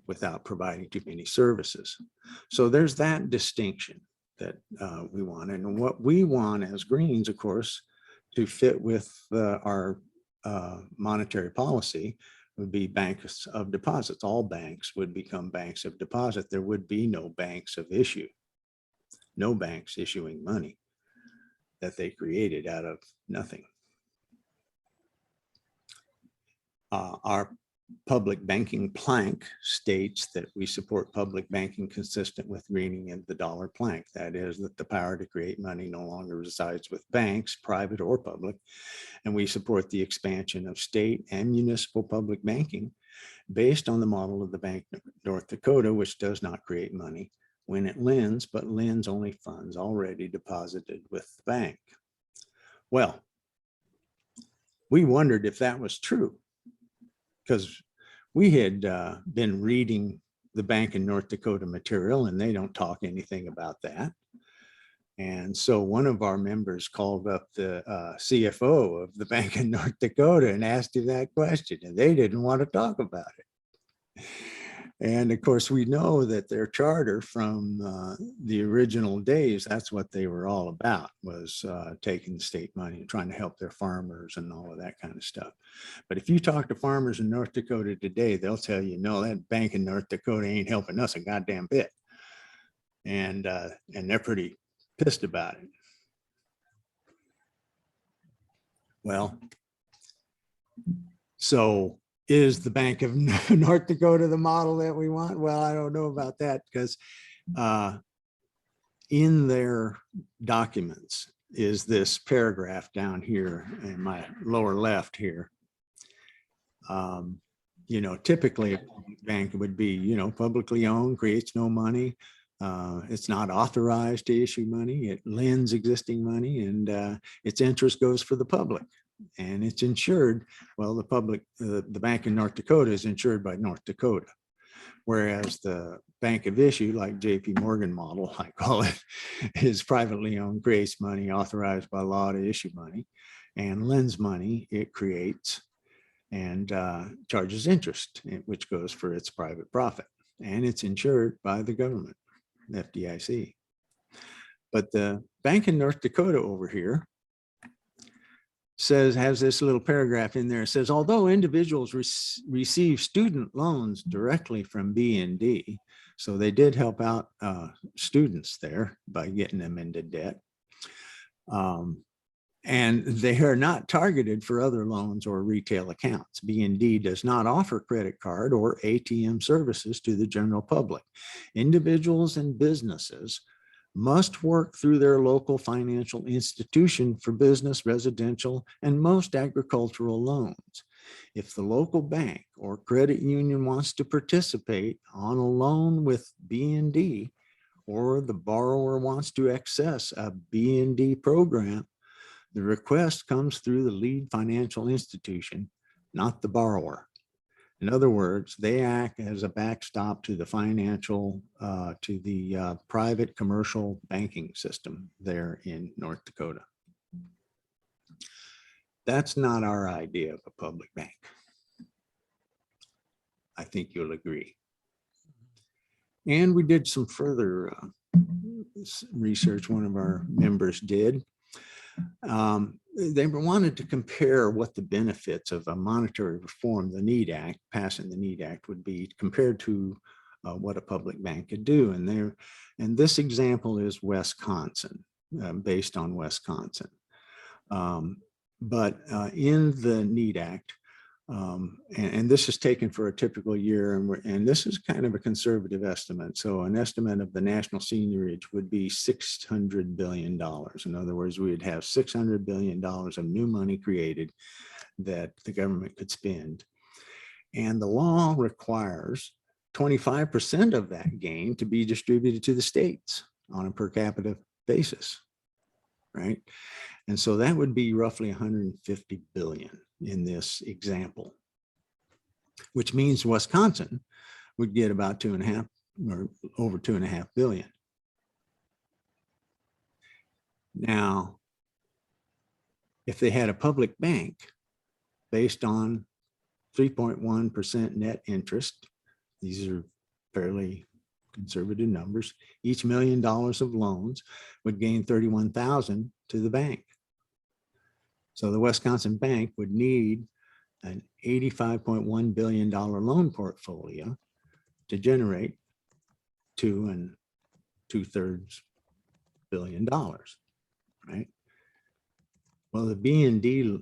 without providing too many services. So there's that distinction that we want. And what we want as Greens, of course, to fit with our monetary policy would be banks of deposits. All banks would become banks of deposit. There would be no banks of issue. No banks issuing money that they created out of nothing. Our public banking plank states that we support public banking consistent with greening of the dollar plank. That is, that the power to create money no longer resides with banks, private or public. And we support the expansion of state and municipal public banking based on the model of the Bank of North Dakota, which does not create money when it lends, but lends only funds already deposited with the bank. Well, we wondered if that was true, because we had been reading the Bank of North Dakota material, and they don't talk anything about that. And so one of our members called up the CFO of the Bank of North Dakota and asked him that question, and they didn't want to talk about it. And of course, we know that their charter from the original days, that's what they were all about, was taking state money and trying to help their farmers and all of that kind of stuff. But if you talk to farmers in North Dakota today, they'll tell you, no, that bank in North Dakota ain't helping us a goddamn bit. And they're pretty pissed about it. Well, so is the Bank of North Dakota the model that we want? Well, I don't know about that, because in their documents is this paragraph down here in my lower left here. You know, typically a bank would be, you know, publicly owned, creates no money. It's not authorized to issue money. It lends existing money, and its interest goes for the public. And it's insured. Well, the public, the Bank in North Dakota is insured by North Dakota, whereas the bank of issue, like JP Morgan model, I call it, is privately owned, creates money, authorized by law to issue money, and lends money it creates, and charges interest, which goes for its private profit. And it's insured by the government, FDIC. But the Bank in North Dakota over here has this little paragraph in there. It says, although individuals receive student loans directly from B&D, so they did help out students there by getting them into debt, and they are not targeted for other loans or retail accounts. B&D does not offer credit card or ATM services to the general public. Individuals and businesses must work through their local financial institution for business, residential, and most agricultural loans. If the local bank or credit union wants to participate on a loan with B&D, or the borrower wants to access a B&D program, the request comes through the lead financial institution, not the borrower. In other words, they act as a backstop to the financial, to the private commercial banking system there in North Dakota. That's not our idea of a public bank. I think you'll agree. And we did some further research, one of our members did. They wanted to compare what the benefits of a monetary reform, the NEED Act, passing the NEED Act would be compared to what a public bank could do. And this example is Wisconsin, based on Wisconsin. But in the NEED Act, and this is taken for a typical year, and this is kind of a conservative estimate. So an estimate of the national seigniorage would be $600 billion. In other words, we would have $600 billion of new money created that the government could spend. And the law requires 25% of that gain to be distributed to the states on a per capita basis, right? And so that would be roughly 150 billion in this example, which means Wisconsin would get about 2.5 or over 2.5 billion. Now, if they had a public bank based on 3.1% net interest, these are fairly conservative numbers, each $1 million of loans would gain 31,000 to the bank. So the Wisconsin bank would need an $85.1 billion loan portfolio to generate $2 2/3 billion, right? Well, the B&D,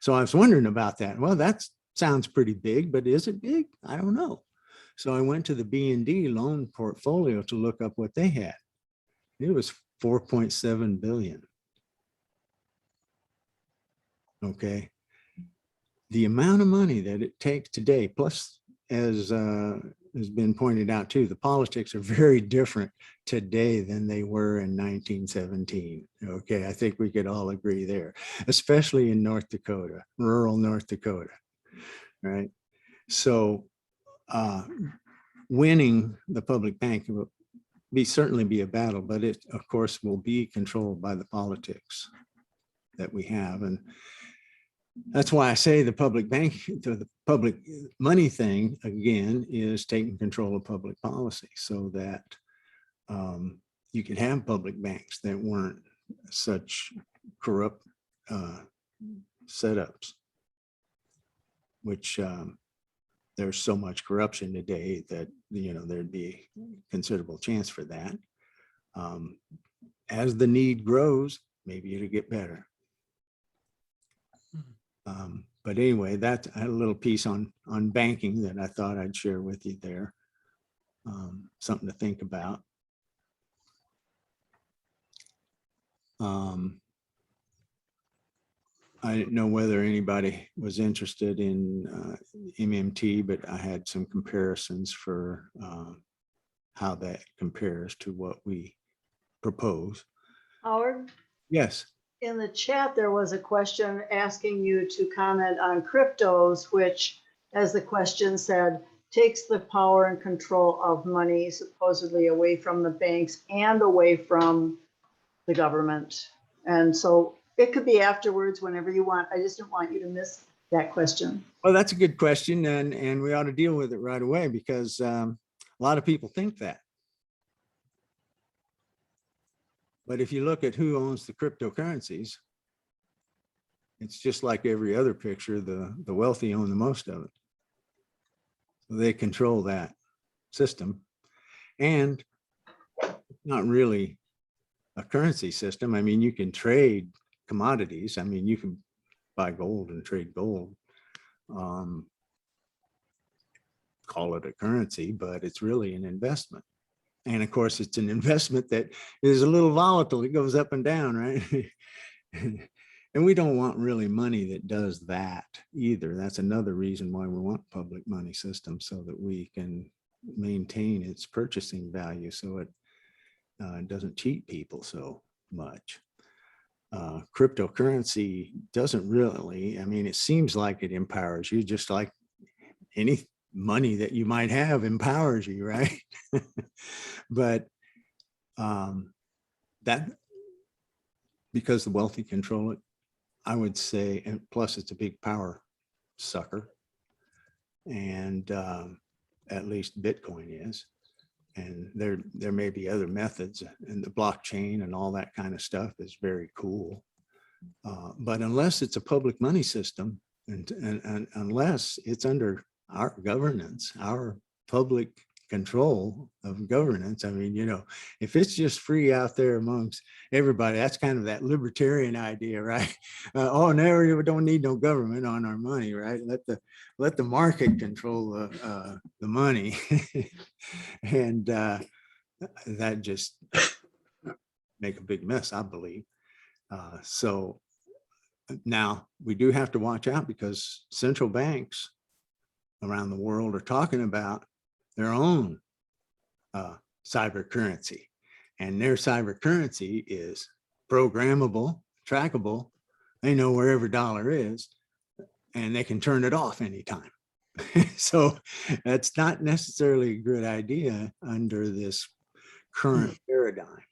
so I was wondering about that. Well, that sounds pretty big, but is it big? I don't know. So I went to the B&D loan portfolio to look up what they had. It was 4.7 billion. Okay. The amount of money that it takes today, plus as has been pointed out too, the politics are very different today than they were in 1917. Okay, I think we could all agree there, especially in North Dakota, rural North Dakota, right? So winning the public bank will certainly be a battle, but it of course will be controlled by the politics that we have. And that's why I say the public bank, the public money thing, again, is taking control of public policy so that you could have public banks that weren't such corrupt setups, which there's so much corruption today that, you know, there'd be considerable chance for that. As the need grows, maybe it'll get better. But anyway, I had a little piece on banking that I thought I'd share with you there. Something to think about. I didn't know whether anybody was interested in MMT, but I had some comparisons for how that compares to what we propose. Howard? Yes. In the chat, there was a question asking you to comment on cryptos, which, as the question said, takes the power and control of money supposedly away from the banks and away from the government. And so it could be afterwards whenever you want. I just don't want you to miss that question. Well, that's a good question, and we ought to deal with it right away because a lot of people think that. But if you look at who owns the cryptocurrencies, it's just like every other picture, the wealthy own the most of it. So they control that system. And not really a currency system. I mean, you can trade commodities. I mean, you can buy gold and trade gold. Call it a currency, but it's really an investment. And of course, it's an investment that is a little volatile. It goes up and down, right? And we don't want really money that does that either. That's another reason why we want public money systems, so that we can maintain its purchasing value so it doesn't cheat people so much. Cryptocurrency doesn't really, I mean, it seems like it empowers you, just like any money that you might have empowers you, right? But that, because the wealthy control it, I would say, and plus it's a big power sucker, and at least Bitcoin is. And there may be other methods, and the blockchain and all that kind of stuff is very cool. But unless it's a public money system, and unless it's under our governance, our public control of governance, I mean, you know, if it's just free out there amongst everybody, that's kind of that libertarian idea, right? Oh, no, we don't need no government on our money, right? Let the market control the money. And that just make a big mess, I believe. So now we do have to watch out, because central banks around the world are talking about their own cyber currency, and their cyber currency is programmable, trackable. They know where every dollar is, and they can turn it off anytime. So that's not necessarily a good idea under this current paradigm,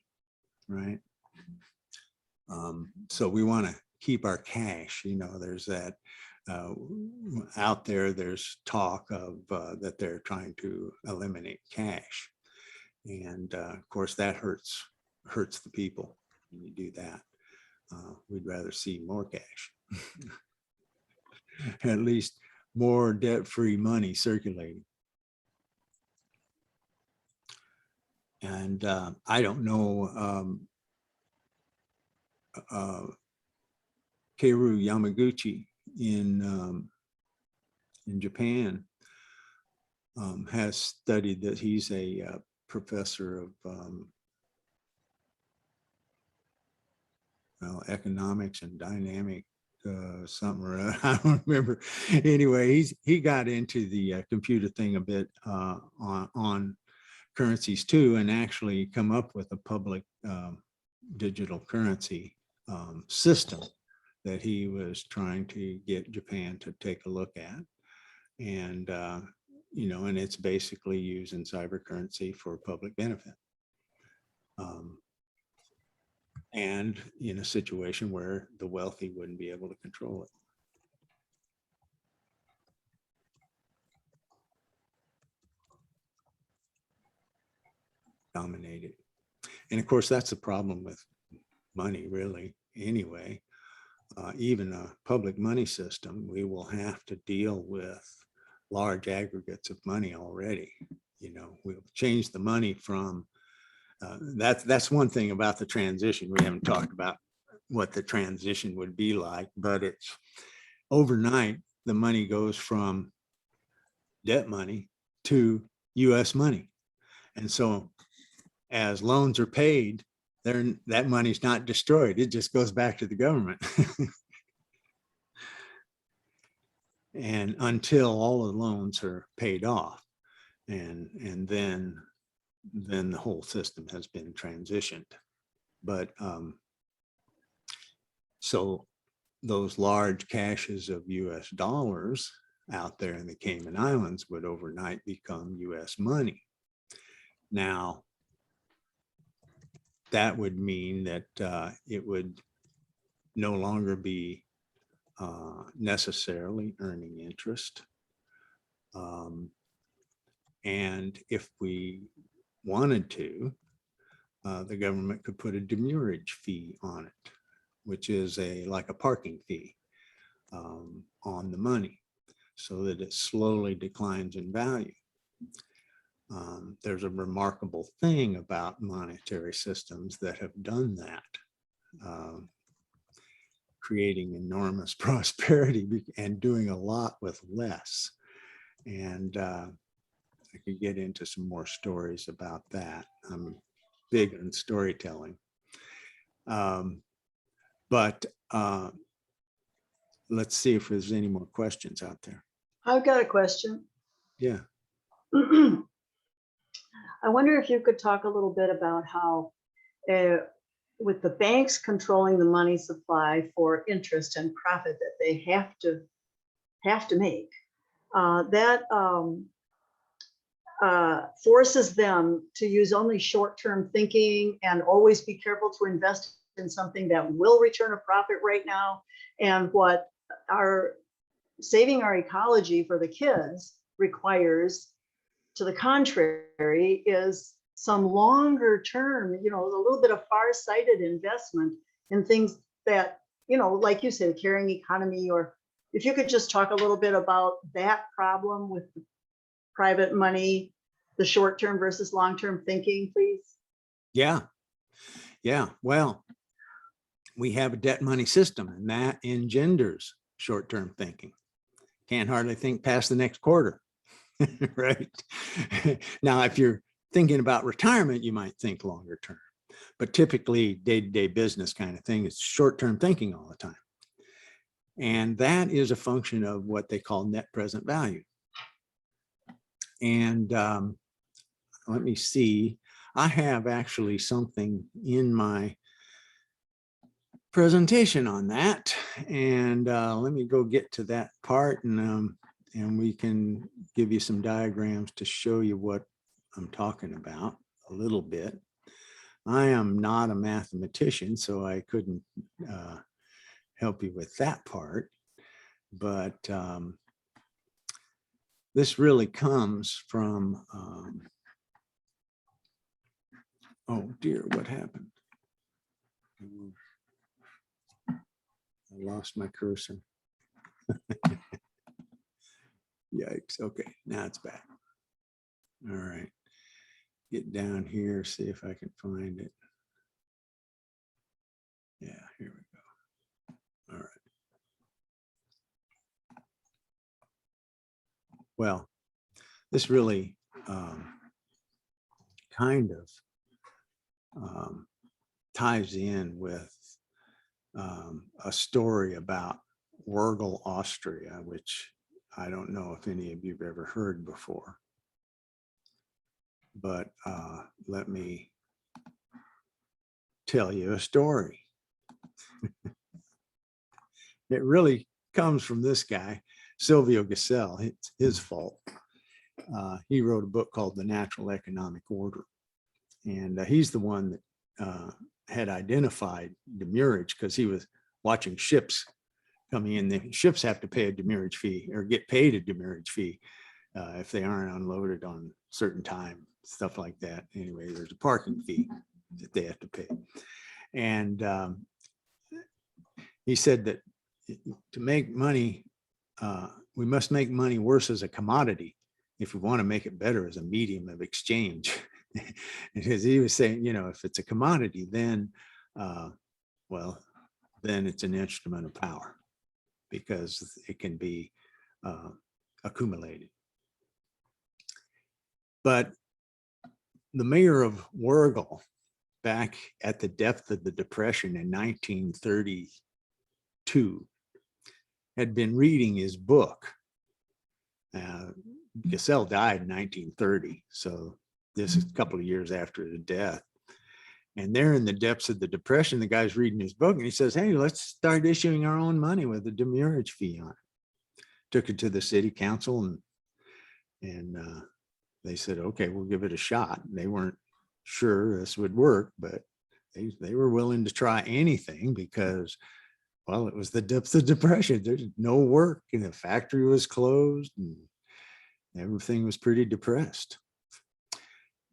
right? So we want to keep our cash. You know, there's that out there, there's talk of that they're trying to eliminate cash. And of course that hurts the people when you do that. We'd rather see more cash. At least more debt-free money circulating. And I don't know, Keiru Yamaguchi in Japan has studied that. He's a professor of economics and dynamic something or other. I don't remember. Anyway, he got into the computer thing a bit on currencies too, and actually come up with a public digital currency system that he was trying to get Japan to take a look at. And you know, and it's basically using cyber currency for public benefit. And in a situation where the wealthy wouldn't be able to control it. Dominate it. And of course, that's the problem with money, really, anyway. Even a public money system, we will have to deal with large aggregates of money already. You know, we'll change the money from that's one thing about the transition. We haven't talked about what the transition would be like, but it's overnight, the money goes from debt money to US money. And so as loans are paid, that money's not destroyed. It just goes back to the government. And until all the loans are paid off, and then the whole system has been transitioned. But so those large caches of US dollars out there in the Cayman Islands would overnight become US money. Now, that would mean that it would no longer be necessarily earning interest. And if we wanted to, the government could put a demurrage fee on it, which is like a parking fee on the money, so that it slowly declines in value. There's a remarkable thing about monetary systems that have done that, creating enormous prosperity and doing a lot with less. And I could get into some more stories about that. I'm big on storytelling. But let's see if there's any more questions out there. I've got a question. Yeah. I wonder if you could talk a little bit about how with the banks controlling the money supply for interest and profit that they have to make, that forces them to use only short-term thinking and always be careful to invest in something that will return a profit right now. And what our saving our ecology for the kids requires, to the contrary, is some longer term, a little bit of far-sighted investment in things that, like you said, carrying economy. Or if you could just talk a little bit about that problem with private money, the short-term versus long-term thinking, please. Yeah. Well, we have a debt money system, and that engenders short-term thinking. Can't hardly think past the next quarter, right? Now, if you're thinking about retirement, you might think longer term, but typically day-to-day business kind of thing is short-term thinking all the time. And that is a function of what they call net present value. And let me see, I have actually something in my presentation on that, and let me go get to that part, and we can give you some diagrams to show you what I'm talking about a little bit. I am not a mathematician, so I couldn't help you with that part, but this really comes from oh dear, what happened? I lost my cursor. Yikes. Okay, now it's back. All right. Get down here, see if I can find it. Yeah, here we go. All right. Well, this really kind of ties in with a story about Wurgel, Austria, which I don't know if any of you have ever heard before, but let me tell you a story. It really comes from this guy, Silvio Gesell. It's his fault. He wrote a book called The Natural Economic Order, and he's the one that had identified demurrage, because he was watching ships coming in. The ships have to pay a demurrage fee, or get paid a demurrage fee if they aren't unloaded on certain time, stuff like that. Anyway, there's a parking fee that they have to pay. And he said that to make money, we must make money worse as a commodity if we want to make it better as a medium of exchange. Because he was saying, if it's a commodity, then, well, then it's an instrument of power, because it can be accumulated. But the mayor of Wurgel, back at the depth of the Depression in 1932, had been reading his book. Gesell died in 1930, so this is a couple of years after his death. And there in the depths of the Depression, the guy's reading his book, and he says, hey, let's start issuing our own money with a demurrage fee on it. Took it to the city council, and they said, okay, we'll give it a shot. They weren't sure this would work, but they were willing to try anything, because, well, it was the depths of Depression. There's no work, and the factory was closed, and everything was pretty depressed.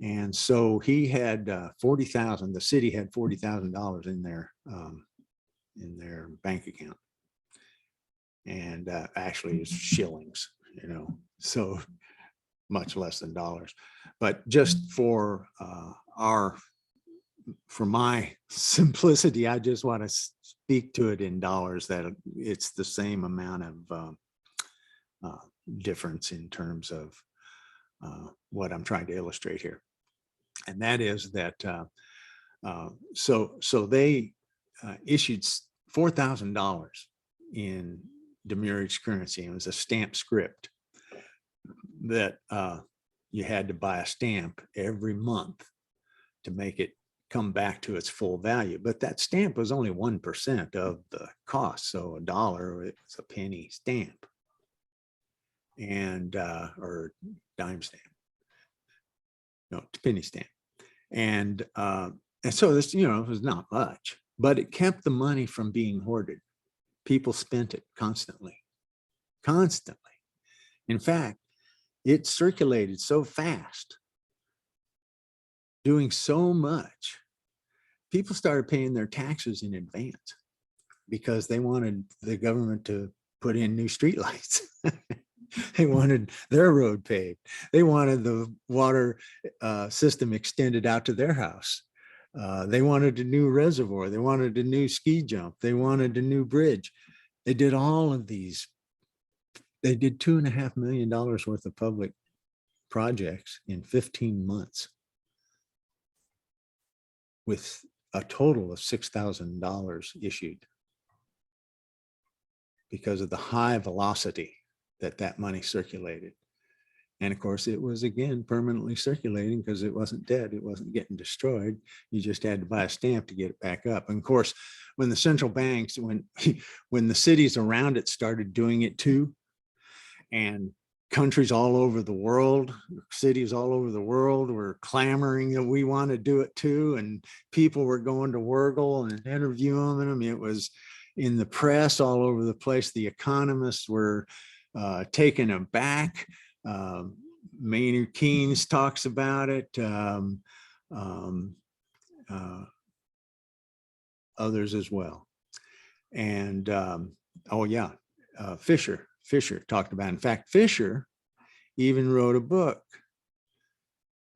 And so he had $40,000. The city had $40,000 in their bank account, and actually it's shillings, so much less than dollars. But just for my simplicity, I just want to speak to it in dollars, that it's the same amount of difference in terms of what I'm trying to illustrate here. And that is that, so they issued $4,000 in demurrage currency. It was a stamp script that you had to buy a stamp every month to make it come back to its full value. But that stamp was only 1% of the cost. So $1, it's a penny stamp. and or dime stamp, no, penny stamp. And so this, you know, it was not much, but it kept the money from being hoarded. People spent it constantly. In fact, it circulated so fast, doing so much, people started paying their taxes in advance because they wanted the government to put in new streetlights. They wanted their road paved. They wanted the water system extended out to their house. They wanted a new reservoir. They wanted a new ski jump. They wanted a new bridge. They did all of these. They did $2.5 million worth of public projects in 15 months with a total of $6,000 issued because of the high velocity that money circulated. And of course, it was again permanently circulating because it wasn't dead. It wasn't getting destroyed. You just had to buy a stamp to get it back up. And of course, when the central banks, when the cities around it started doing it too, and countries all over the world, cities all over the world were clamoring that we want to do it too. And people were going to Wurgle and interviewing them. It was in the press all over the place. The economists were taken aback. Maynard Keynes talks about it. Others as well. And oh yeah, Fisher talked about it. In fact, Fisher even wrote a book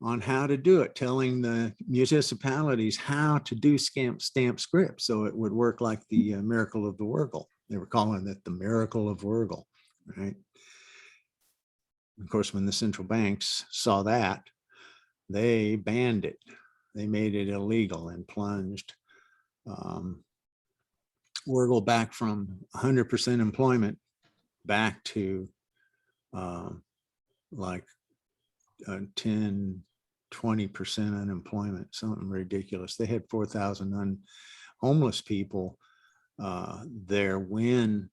on how to do it, telling the municipalities how to do stamp script so it would work like the miracle of the Wurgle. They were calling it the miracle of Wurgle, right? Of course, when the central banks saw that, they banned it. They made it illegal and plunged Wurgle back from 100% employment back to like 10, 20% unemployment, something ridiculous. They had 4,000 homeless people there when,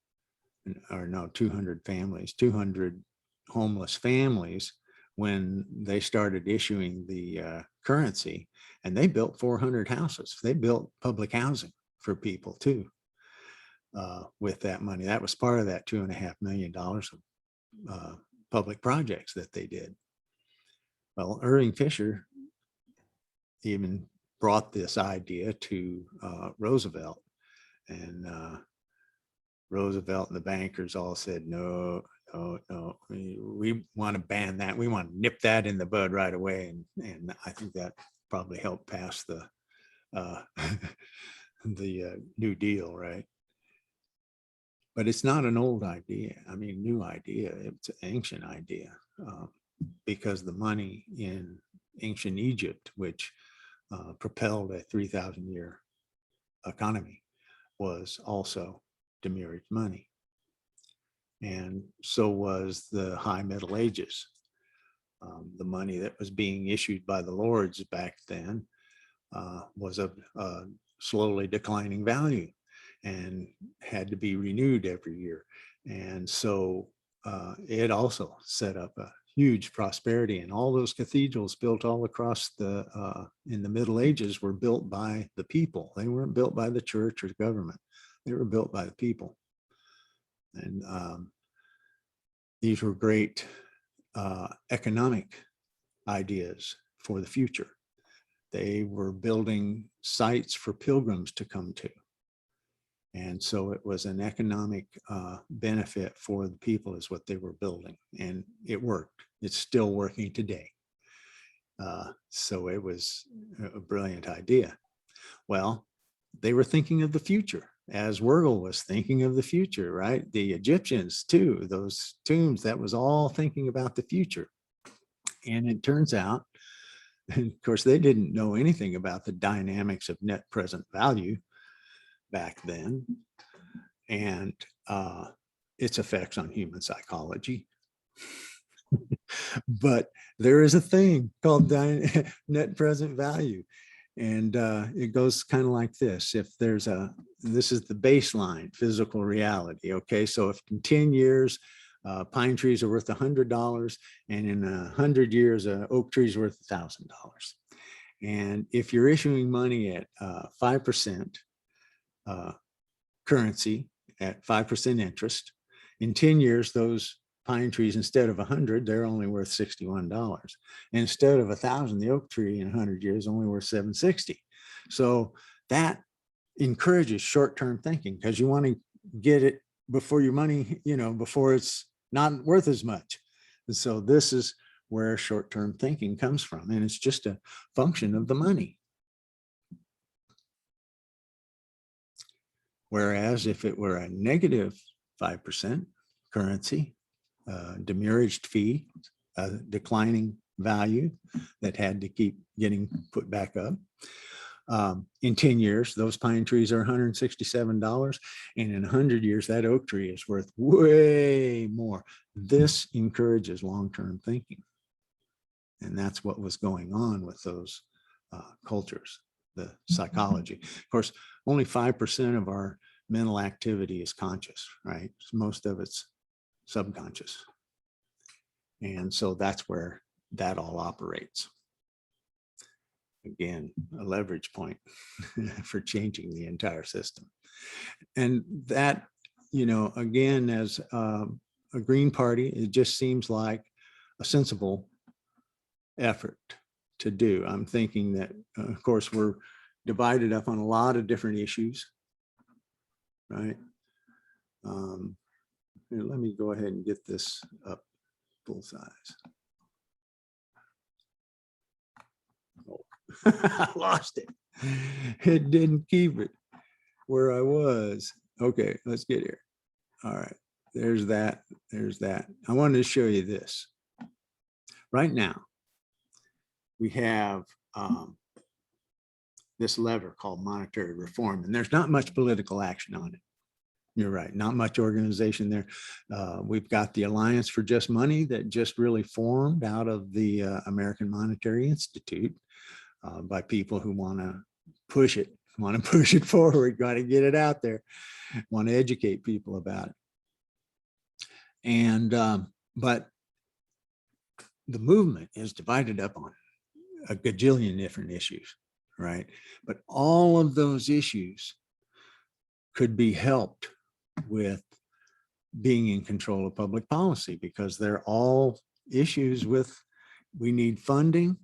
or no, 200 families, 200 homeless families when they started issuing the currency, and they built 400 houses. They built public housing for people too with that money. That was part of that $2.5 million of public projects that they did. Well, Irving Fisher even brought this idea to Roosevelt, and Roosevelt and the bankers all said, no, we want to ban that. We want to nip that in the bud right away. And I think that probably helped pass the the New Deal, right? But it's not an old idea. I mean, new idea. It's an ancient idea because the money in ancient Egypt, which propelled a 3,000-year economy, was also demurrage money. And so was the High Middle Ages. The money that was being issued by the lords back then was of slowly declining value and had to be renewed every year. And so it also set up a huge prosperity, and all those cathedrals built all across in the Middle Ages were built by the people. They weren't built by the church or the government. They were built by the people. And these were great economic ideas for the future. They were building sites for pilgrims to come to. And so it was an economic benefit for the people is what they were building. And it worked. It's still working today. So it was a brilliant idea. Well, they were thinking of the future, as Wurgle was thinking of the future, right? The Egyptians too, those tombs, that was all thinking about the future. And it turns out, and of course, they didn't know anything about the dynamics of net present value back then, and its effects on human psychology. But there is a thing called net present value. And it goes kind of like this. If this is the baseline physical reality. Okay, so if in 10 years pine trees are worth $100, and in 100 years, an oak tree is worth $1,000. And if you're issuing money at 5% currency at 5% interest, in 10 years, those pine trees, instead of 100, they're only worth $61. And instead of 1,000, the oak tree in 100 years only worth $760. So that encourages short-term thinking, because you want to get it before your money, before it's not worth as much. And so this is where short-term thinking comes from. And it's just a function of the money. Whereas if it were a negative 5% currency, demurraged fee, declining value that had to keep getting put back up, in 10 years, those pine trees are $167. And in 100 years, that oak tree is worth way more. This encourages long-term thinking. And that's what was going on with those cultures, the psychology. Of course, only 5% of our mental activity is conscious, right? Most of it's subconscious. And so that's where that all operates. Again, a leverage point for changing the entire system. And that, again, as a Green Party, it just seems like a sensible effort to do. I'm thinking that, of course, we're divided up on a lot of different issues, right? Here, let me go ahead and get this up full size. Oh, I lost it. It didn't keep it where I was. Okay, let's get here. All right, there's that. There's that. I wanted to show you this. Right now, we have this lever called monetary reform, and there's not much political action on it. You're right, not much organization there. We've got the Alliance for Just Money that just really formed out of the American Monetary Institute by people who want to push it forward, got to get it out there, want to educate people about it. And but the movement is divided up on a gajillion different issues, right? But all of those issues could be helped with being in control of public policy, because they're all issues with, we need funding,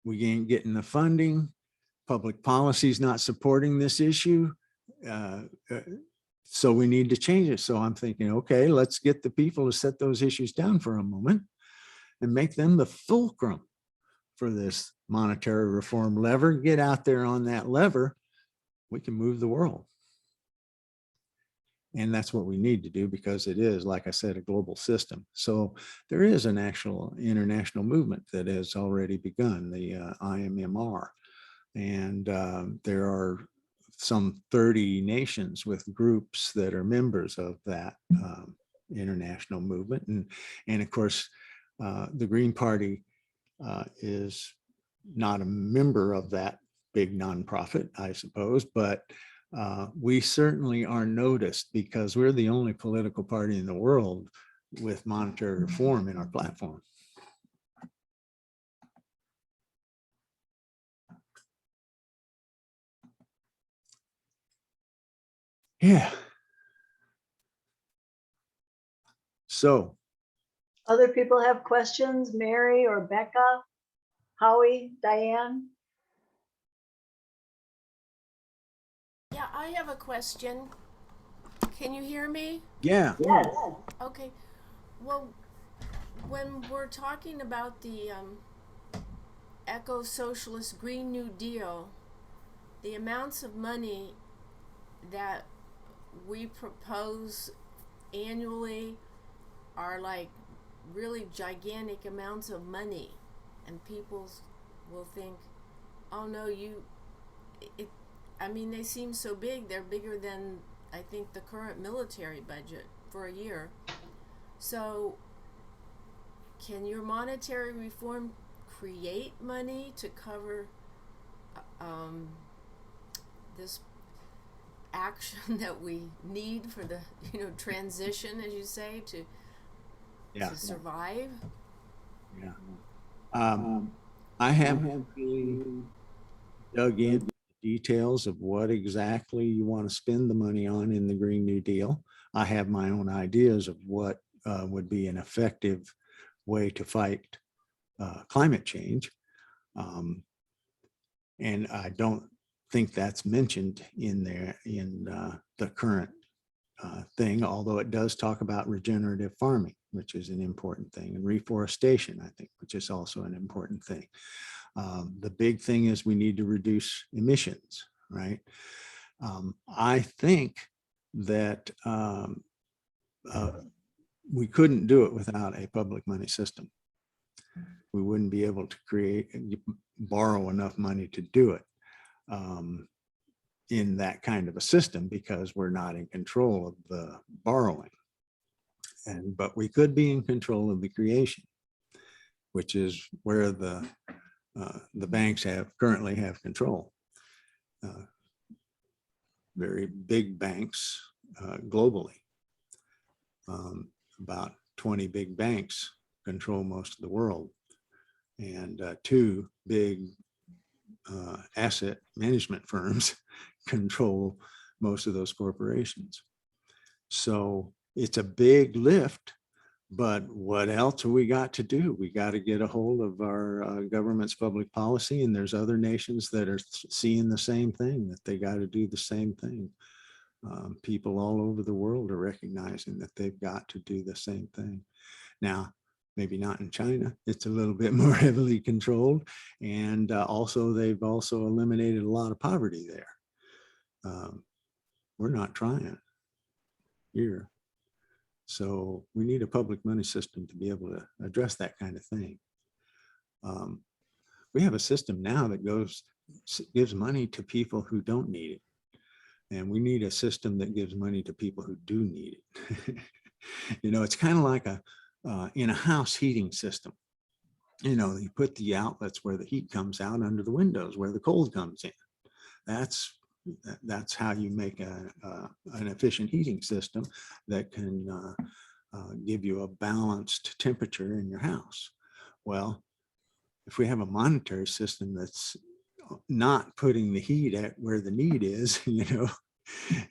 we ain't getting the funding, public policy is not supporting this issue, so we need to change it. So I'm thinking, okay, let's get the people to set those issues down for a moment and make them the fulcrum for this monetary reform lever. Get out there on that lever, we can move the world. And that's what we need to do, because it is, like I said, a global system. So there is an actual international movement that has already begun, the IMMR. And there are some 30 nations with groups that are members of that international movement. And of course, the Green Party is not a member of that big nonprofit, I suppose, but we certainly are noticed, because we're the only political party in the world with monetary reform in our platform. Yeah. So. Other people have questions? Mary or Becca, Howie, Diane? Yeah, I have a question. Can you hear me? Yeah. Yes. Okay. Well, when we're talking about the eco-socialist Green New Deal, the amounts of money that we propose annually are like really gigantic amounts of money, and people will think, oh no, I mean, they seem so big. They're bigger than, I think, the current military budget for a year. So can your monetary reform create money to cover this action that we need for the transition, as you say, to Yeah. to survive? Yeah. I haven't really dug into the details of what exactly you want to spend the money on in the Green New Deal. I have my own ideas of what would be an effective way to fight climate change. And I don't think that's mentioned in there in the current thing, although it does talk about regenerative farming, which is an important thing, and reforestation, I think, which is also an important thing. The big thing is we need to reduce emissions, right? I think that we couldn't do it without a public money system. We wouldn't be able to borrow enough money to do it in that kind of a system, because we're not in control of the borrowing. But we could be in control of the creation, which is where the banks currently have control. Very big banks globally. About 20 big banks control most of the world, and 2 big asset management firms control most of those corporations. So it's a big lift, but what else have we got to do? We got to get a hold of our government's public policy, and there's other nations that are seeing the same thing, that they got to do the same thing. People all over the world are recognizing that they've got to do the same thing. Now, maybe not in China. It's a little bit more heavily controlled. And also, they've also eliminated a lot of poverty there. We're not trying here. So we need a public money system to be able to address that kind of thing. We have a system now that gives money to people who don't need it. And we need a system that gives money to people who do need it. You know, it's kind of like in a house heating system. You know, you put the outlets where the heat comes out under the windows, where the cold comes in. That's how you make an efficient heating system that can give you a balanced temperature in your house. Well, if we have a monetary system that's not putting the heat at where the need is, you know,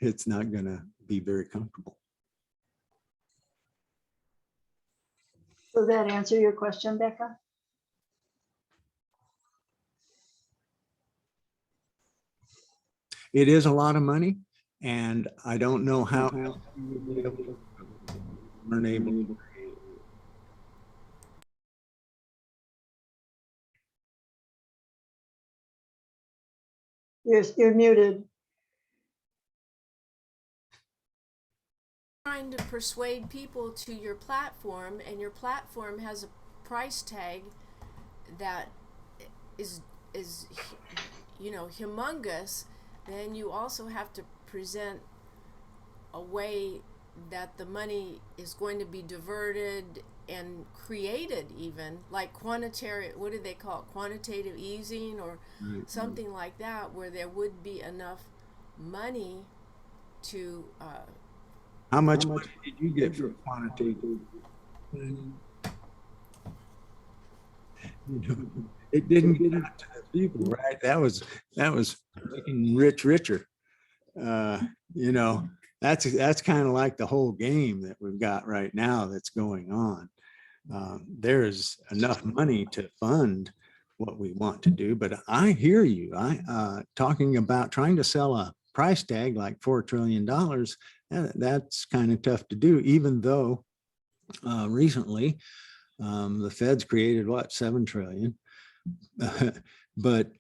it's not going to be very comfortable. Does that answer your question, Becca? It is a lot of money, and I don't know how else you would be able to learn able to. You're muted. Trying to persuade people to your platform, and your platform has a price tag that is you know, humongous, then you also have to present a way that the money is going to be diverted and created, even like quantitative, what do they call it, quantitative easing or something like that, where there would be enough money to How much money did you get for quantitative? It didn't get out to the people, right? That was making rich richer. You know, that's kind of like the whole game that we've got right now that's going on. There's enough money to fund what we want to do, but I hear you. Talking about trying to sell a price tag like $4 trillion, that's kind of tough to do, even though recently the Fed's created what, 7 trillion. But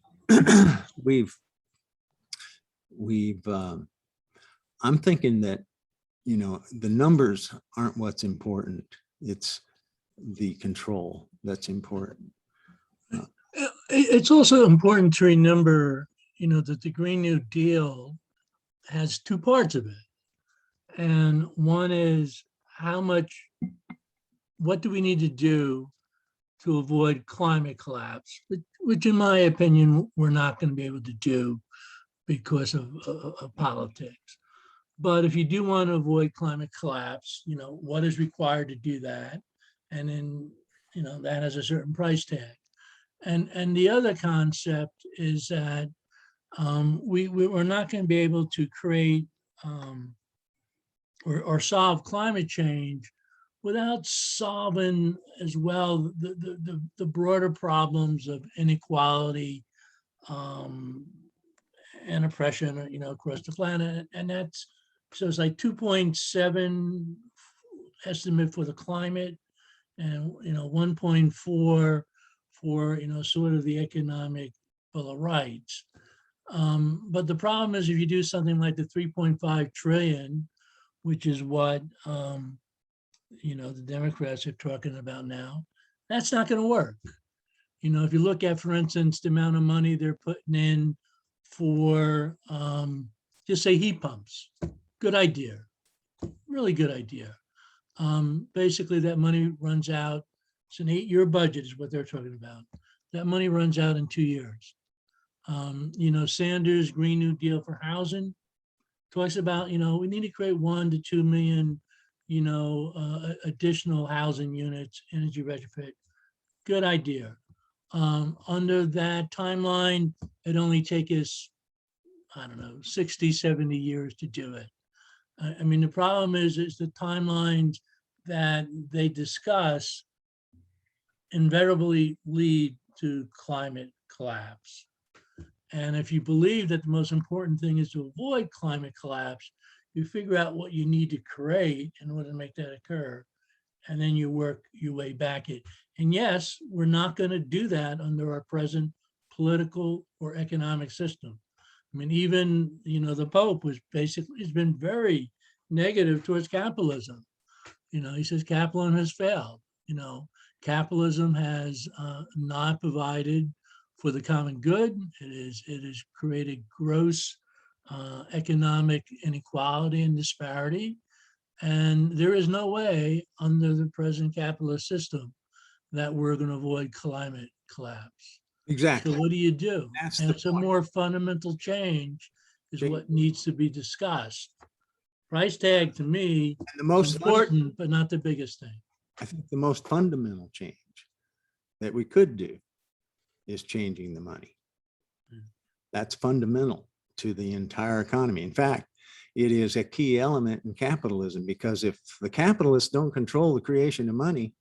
I'm thinking that, you know, the numbers aren't what's important. It's the control that's important. It's also important to remember, you know, that the Green New Deal has 2 parts of it. And one is what do we need to do to avoid climate collapse, which in my opinion, we're not going to be able to do because of politics. But if you do want to avoid climate collapse, you know, what is required to do that? And then, that has a certain price tag. And the other concept is that we're not going to be able to create or solve climate change without solving as well the broader problems of inequality and oppression, across the planet. And that's, so it's like 2.7 estimate for the climate, and 1.4 for sort of the economic bill of rights. But the problem is, if you do something like the 3.5 trillion, which is what the Democrats are talking about now, that's not going to work. If you look at, for instance, the amount of money they're putting in for just say heat pumps, good idea, really good idea. Basically, that money runs out. It's an 8-year budget is what they're talking about. That money runs out in 2 years. Sanders' Green New Deal for housing talks about, we need to create 1 to 2 million, additional housing units, energy retrofit. Good idea. Under that timeline, it only take us, 60, 70 years to do it. I mean, the problem is the timelines that they discuss invariably lead to climate collapse. And if you believe that the most important thing is to avoid climate collapse, you figure out what you need to create in order to make that occur. And then you work your way back it. And yes, we're not going to do that under our present political or economic system. I mean, even, the Pope was basically, has been very negative towards capitalism. He says capitalism has failed. Capitalism has not provided for the common good. It has created gross economic inequality and disparity. And there is no way under the present capitalist system that we're going to avoid climate collapse. Exactly. So what do you do? That's And the it's a point. more fundamental change is what needs to be discussed. Price tag to me And the most is important, but not the biggest thing. I think the most fundamental change that we could do is changing the money. That's fundamental to the entire economy. In fact, it is a key element in capitalism, because if the capitalists don't control the creation of money,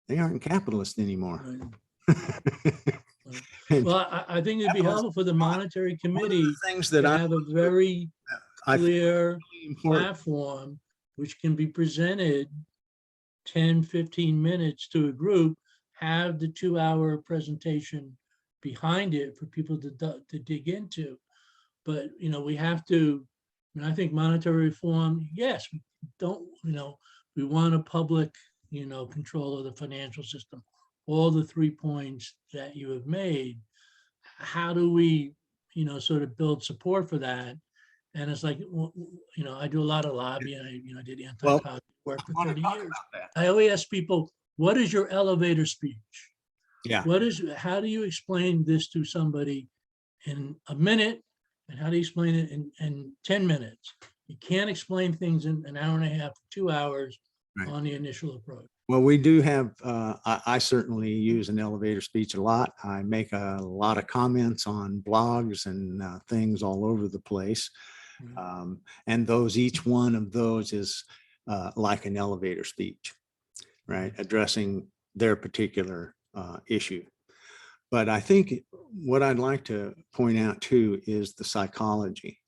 they aren't capitalists anymore. And Well, I think it'd be helpful for the monetary committee things that to I have a very I think clear important. platform, which can be presented 10, 15 minutes to a group, have the 2-hour presentation behind it for people to dig into. But, we have to, I think monetary reform, yes, we don't, we want a public, control of the financial system. All the 3 points that you have made, how do we, sort of build support for that? And it's like, I do a lot of lobbying. I did anti-poverty work for 30 years. I always ask people, what is your elevator speech? Yeah. How do you explain this to somebody in a minute? And how do you explain it in 10 minutes? You can't explain things in an hour and a half, 2 hours on the initial approach. Well, we do have, I certainly use an elevator speech a lot. I make a lot of comments on blogs and things all over the place. And each one of those is like an elevator speech, right? Addressing their particular issue. But I think what I'd like to point out too is the psychology,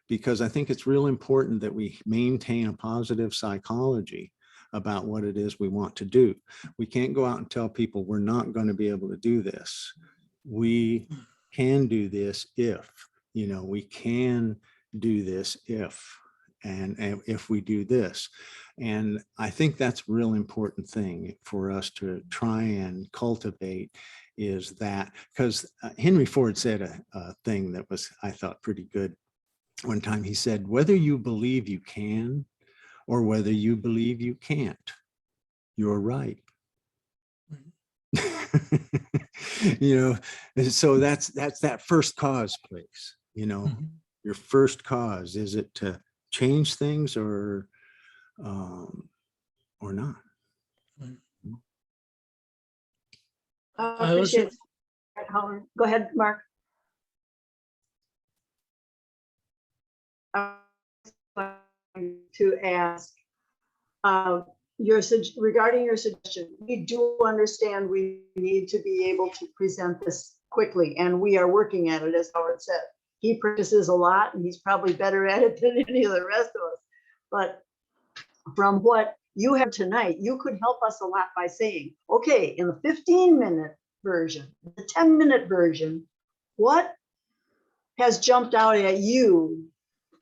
because I think it's real important that we maintain a positive psychology about what it is we want to do. We can't go out and tell people we're not going to be able to do this. We can do this if, we can do this if, and if we do this. And I think that's a real important thing for us to try and cultivate, is that, because Henry Ford said a thing that was, I thought, pretty good one time. He said, whether you believe you can or whether you believe you can't, you're right. So that's that first cause place, your first cause. Is it to change things or not? I I also, appreciate that, Howard. Go ahead, Mark. To ask regarding your suggestion, we do understand we need to be able to present this quickly, and we are working at it, as Howard said. He practices a lot, and he's probably better at it than any of the rest of us. But from what you have tonight, you could help us a lot by saying, okay, in the 15-minute version, the 10-minute version, what has jumped out at you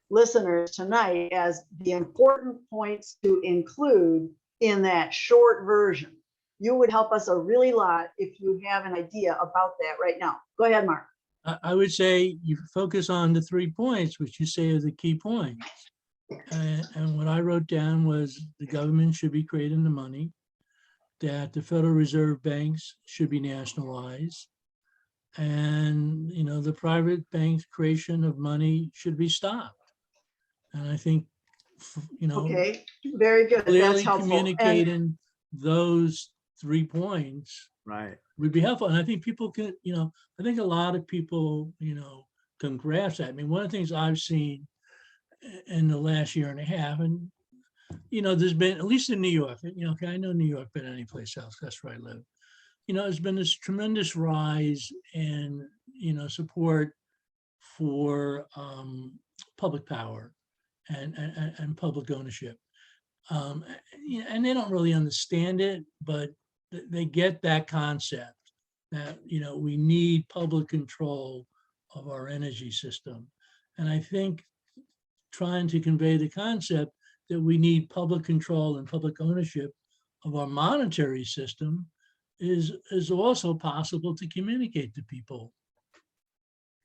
listeners tonight as the important points to include in that short version? You would help us a really lot if you have an idea about that right now. Go ahead, Mark. I would say you focus on the 3 points, which you say are the key points. And what I wrote down was the government should be creating the money, that the Federal Reserve banks should be nationalized, and, you know, the private bank creation of money should be stopped. And I think, you know, Okay, very good. That's clearly helpful. And communicating those 3 points Right. would be helpful. And I think people can, you know, I think a lot of people, you know, can grasp that. I mean, one of the things I've seen in the last year and a half, and, you know, there's been, at least in New York, you know, okay, I know New York better than any place else, that's where I live. You know, there's been this tremendous rise in, you know, support for public power and public ownership. And they don't really understand it, but they get that concept that, you know, we need public control of our energy system. And I think trying to convey the concept that we need public control and public ownership of our monetary system is also possible to communicate to people.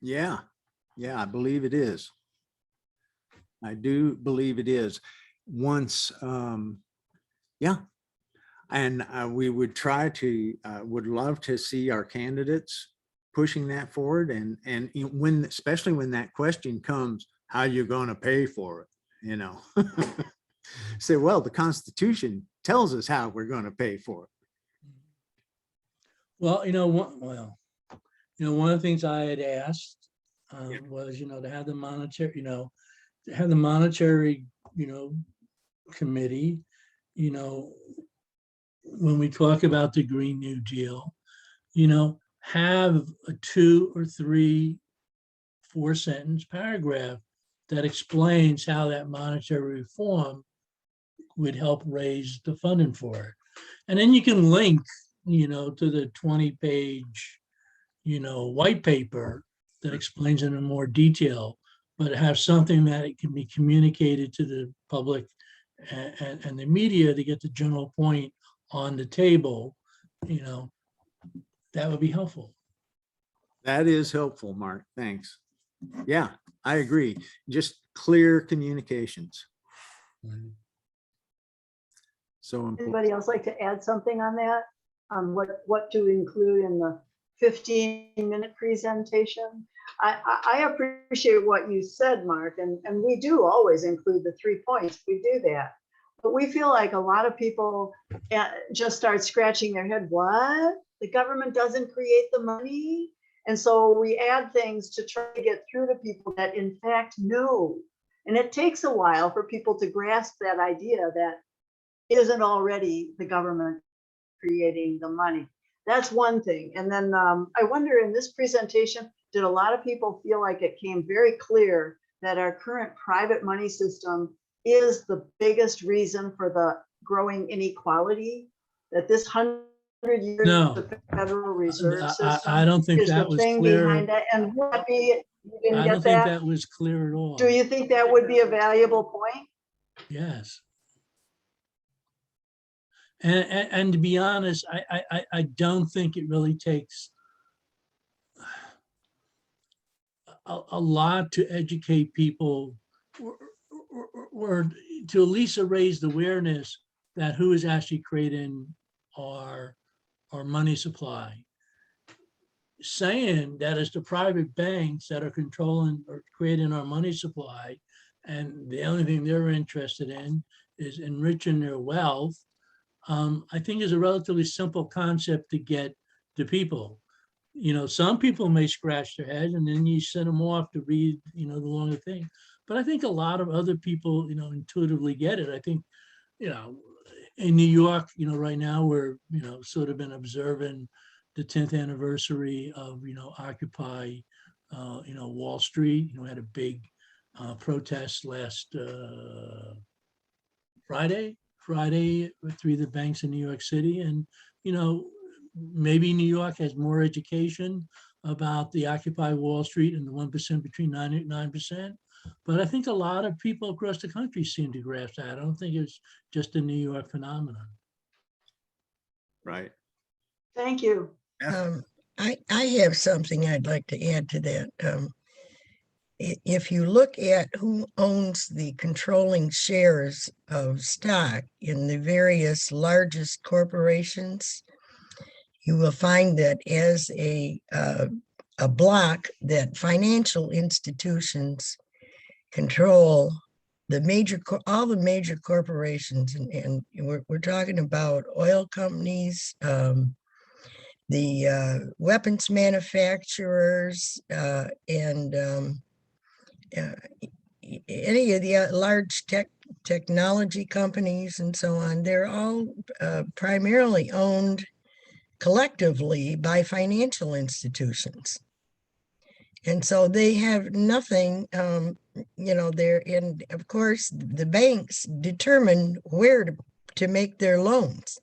Yeah. Yeah, I believe it is. I do believe it is. Once, yeah. And we would try to, would love to see our candidates pushing that forward. And when, especially when that question comes, how you going to pay for it? You know, say, well, the Constitution tells us how we're going to pay for it. Well, you know, one of the things I had asked was, you know, to have the monetary, you know, committee, you know, when we talk about the Green New Deal, you know, have a 2 or 3, 4-sentence paragraph that explains how that monetary reform would help raise the funding for it. And then you can link, you know, to the 20-page, you know, white paper that explains it in more detail, but have something that it can be communicated to the public and the media to get the general point on the table, you know, that would be helpful. That is helpful, Mark. Thanks. Yeah, I agree. Just clear communications. So important. anybody else like to add something on that? On what to include in the 15-minute presentation? I appreciate what you said, Mark, and we do always include the 3 points. We do that. But we feel like a lot of people just start scratching their head. What? The government doesn't create the money? And so we add things to try to get through to people that in fact know. And it takes a while for people to grasp that idea that isn't already the government creating the money. That's one thing. And then I wonder, in this presentation, did a lot of people feel like it came very clear that our current private money system is the biggest reason for the growing inequality, that this 100 years No. of the Federal Reserve system I don't think is that the was thing clear. behind it? And would that be, you didn't I get don't think that? that was clear at all. Do you think that would be a valuable point? Yes. And to be honest, I don't think it really takes a lot to educate people or to at least raise the awareness that who is actually creating our money supply. Saying that it's the private banks that are controlling or creating our money supply, and the only thing they're interested in is enriching their wealth, I think is a relatively simple concept to get to people. Some people may scratch their head and then you send them off to read, the longer thing. But I think a lot of other people, intuitively get it. I think, in New York, right now we're, sort of been observing the 10th anniversary of, Occupy, Wall Street. Had a big protest last Friday with 3 of the banks in New York City. And, maybe New York has more education about the Occupy Wall Street and the 1% between 9 and 9%. But I think a lot of people across the country seem to grasp that. I don't think it's just a New York phenomenon. Right. Thank you. I have something I'd like to add to that. If you look at who owns the controlling shares of stock in the various largest corporations, you will find that as a block, that financial institutions control all the major corporations, and we're talking about oil companies, the weapons manufacturers, and any of the large technology companies and so on. They're all primarily owned collectively by financial institutions. And so they have nothing, there, and of course, the banks determine where to make their loans.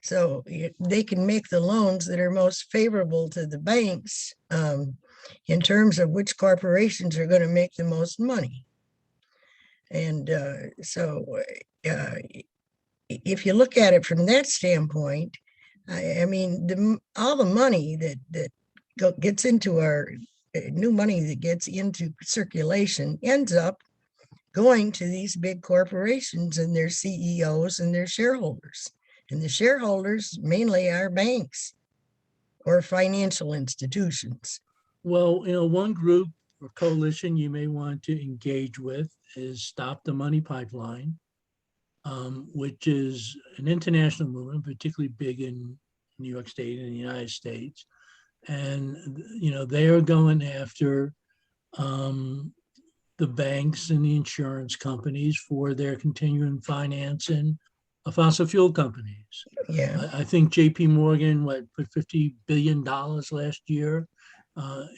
So they can make the loans that are most favorable to the banks in terms of which corporations are going to make the most money. And so if you look at it from that standpoint, I mean, all the money that gets into our new money that gets into circulation ends up going to these big corporations and their CEOs and their shareholders. And the shareholders mainly are banks or financial institutions. Well, one group or coalition you may want to engage with is Stop the Money Pipeline, which is an international movement, particularly big in New York State and the United States. And, they are going after the banks and the insurance companies for their continuing financing of fossil fuel companies. Yeah. I think JP Morgan put $50 billion last year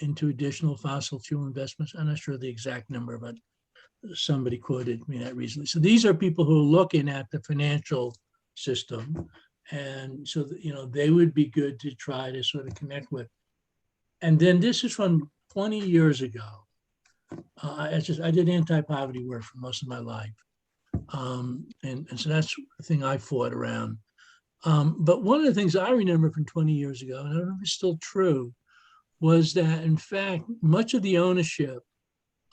into additional fossil fuel investments. I'm not sure the exact number, but somebody quoted me that recently. So these are people who are looking at the financial system. And so, they would be good to try to sort of connect with. And then this is from 20 years ago. I did anti-poverty work for most of my life. And so that's the thing I fought around. But one of the things I remember from 20 years ago, and I don't know if it's still true, was that in fact, much of the ownership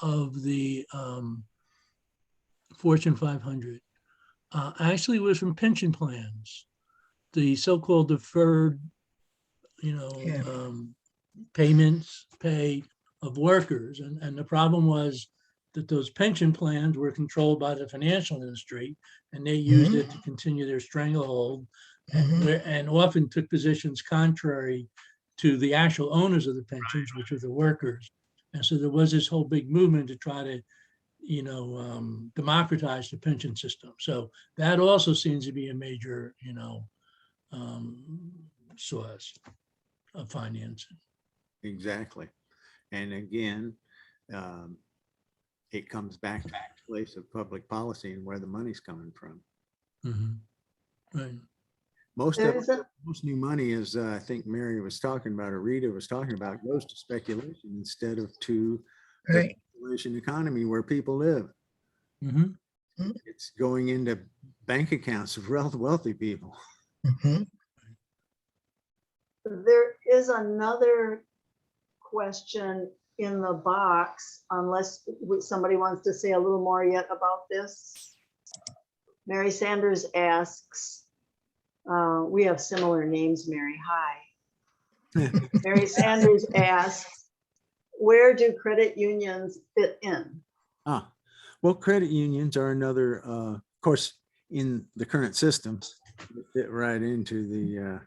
of the Fortune 500 actually was from pension plans, the so-called deferred, pay of workers. And the problem was that those pension plans were controlled by the financial industry, and they used it to continue their stranglehold, and often took positions contrary to the actual owners of the pensions, which are the workers. And so there was this whole big movement to try to, democratize the pension system. So that also seems to be a major, source of financing. Exactly. And again, it comes back to the place of public policy and where the money's coming from. Right. Most new money, as I think Mary was talking about, or Rita was talking about, goes to speculation instead of to the speculation economy where people live. It's going into bank accounts of wealthy people. There is another question in the box, unless somebody wants to say a little more yet about this. Mary Sanders asks, we have similar names, Mary. Hi. Mary Sanders asks, where do credit unions fit in? Well, credit unions are another, of course, in the current systems, fit right into the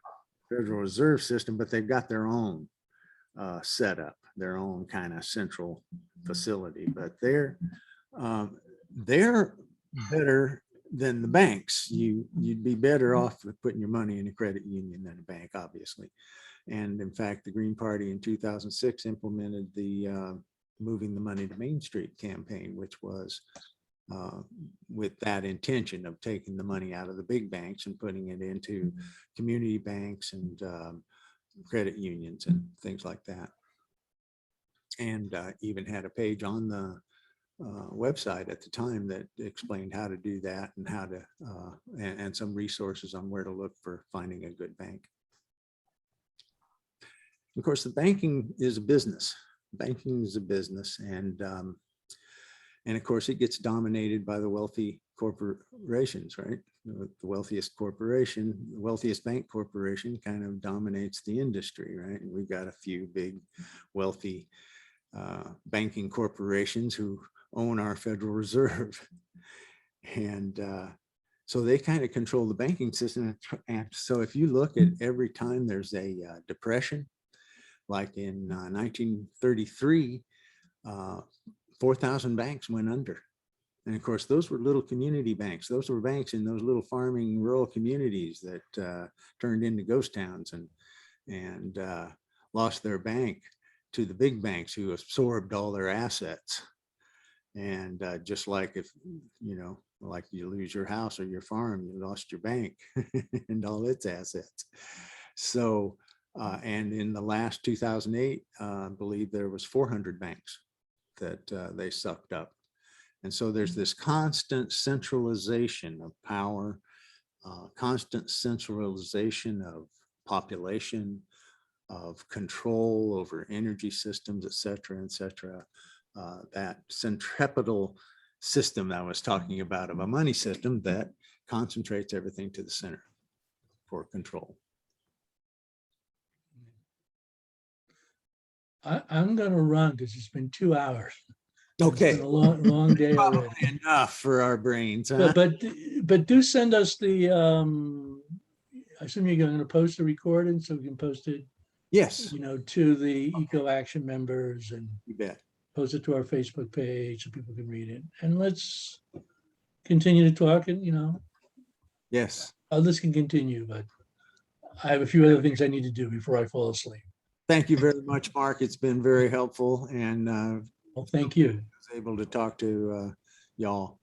Federal Reserve System, but they've got their own setup, their own kind of central facility. But they're better than the banks. You'd be better off with putting your money in a credit union than a bank, obviously. And in fact, the Green Party in 2006 implemented the Moving the Money to Main Street campaign, which was with that intention of taking the money out of the big banks and putting it into community banks and credit unions and things like that. And even had a page on the website at the time that explained how to do that and how to, and some resources on where to look for finding a good bank. Of course, the banking is a business. Banking is a business, and of course, it gets dominated by the wealthy corporations, right? The wealthiest corporation, the wealthiest bank corporation kind of dominates the industry, right? And we've got a few big wealthy banking corporations who own our Federal Reserve. And so they kind of control the banking system. And so if you look at every time there's a depression, like in 1933, 4,000 banks went under. And of course, those were little community banks. Those were banks in those little farming rural communities that turned into ghost towns and lost their bank to the big banks who absorbed all their assets. And just like if, you know, like you lose your house or your farm, you lost your bank and all its assets. So, and in the last 2008, I believe there was 400 banks that they sucked up. And so there's this constant centralization of power, constant centralization of population, of control over energy systems, et cetera, et cetera. That centripetal system I was talking about of a money system that concentrates everything to the center for control. I'm going to run because it's been 2 hours. Okay. It's been a long day already. Probably enough for our brains, huh? But do send us the, I assume you're going to post the recording so we can post it, Yes, you know, to the EcoAction members and you bet. post it to our Facebook page so people can read it. And let's continue to talk and, you know, Yes. others can continue, but I have a few other things I need to do before I fall asleep. Thank you very much, Mark. It's been very helpful, and Well, thank you. was able to talk to y'all.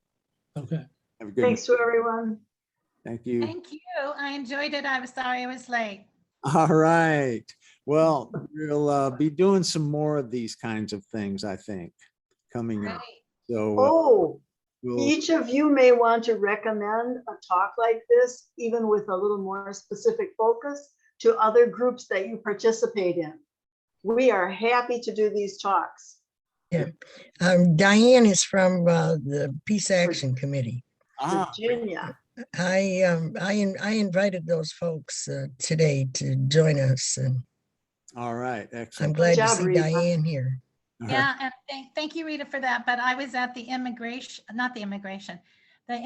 Okay. Have a good Thanks to everyone. Thank you. Thank you. I enjoyed it. I was sorry I was late. All right. Well, we'll be doing some more of these kinds of things, I think, coming Great. up. So Oh, we'll, each of you may want to recommend a talk like this, even with a little more specific focus, to other groups that you participate in. We are happy to do these talks. Yeah. Diane is from the Peace Action Committee. Virginia. I invited those folks today to join us, and all right. I'm Excellent. glad to job, see Rita. Diane here. All right. Yeah, and thank you, Rita, for that. But I was at the the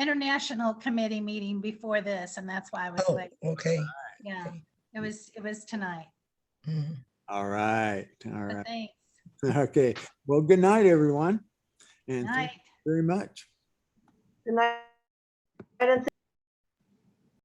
International Committee meeting before this, and that's why I was Oh, late. okay. Yeah, okay. it was tonight. Mhm. All right. All But right. thanks. Okay. Well, good night, everyone. And thank Night. you very much. Good night. And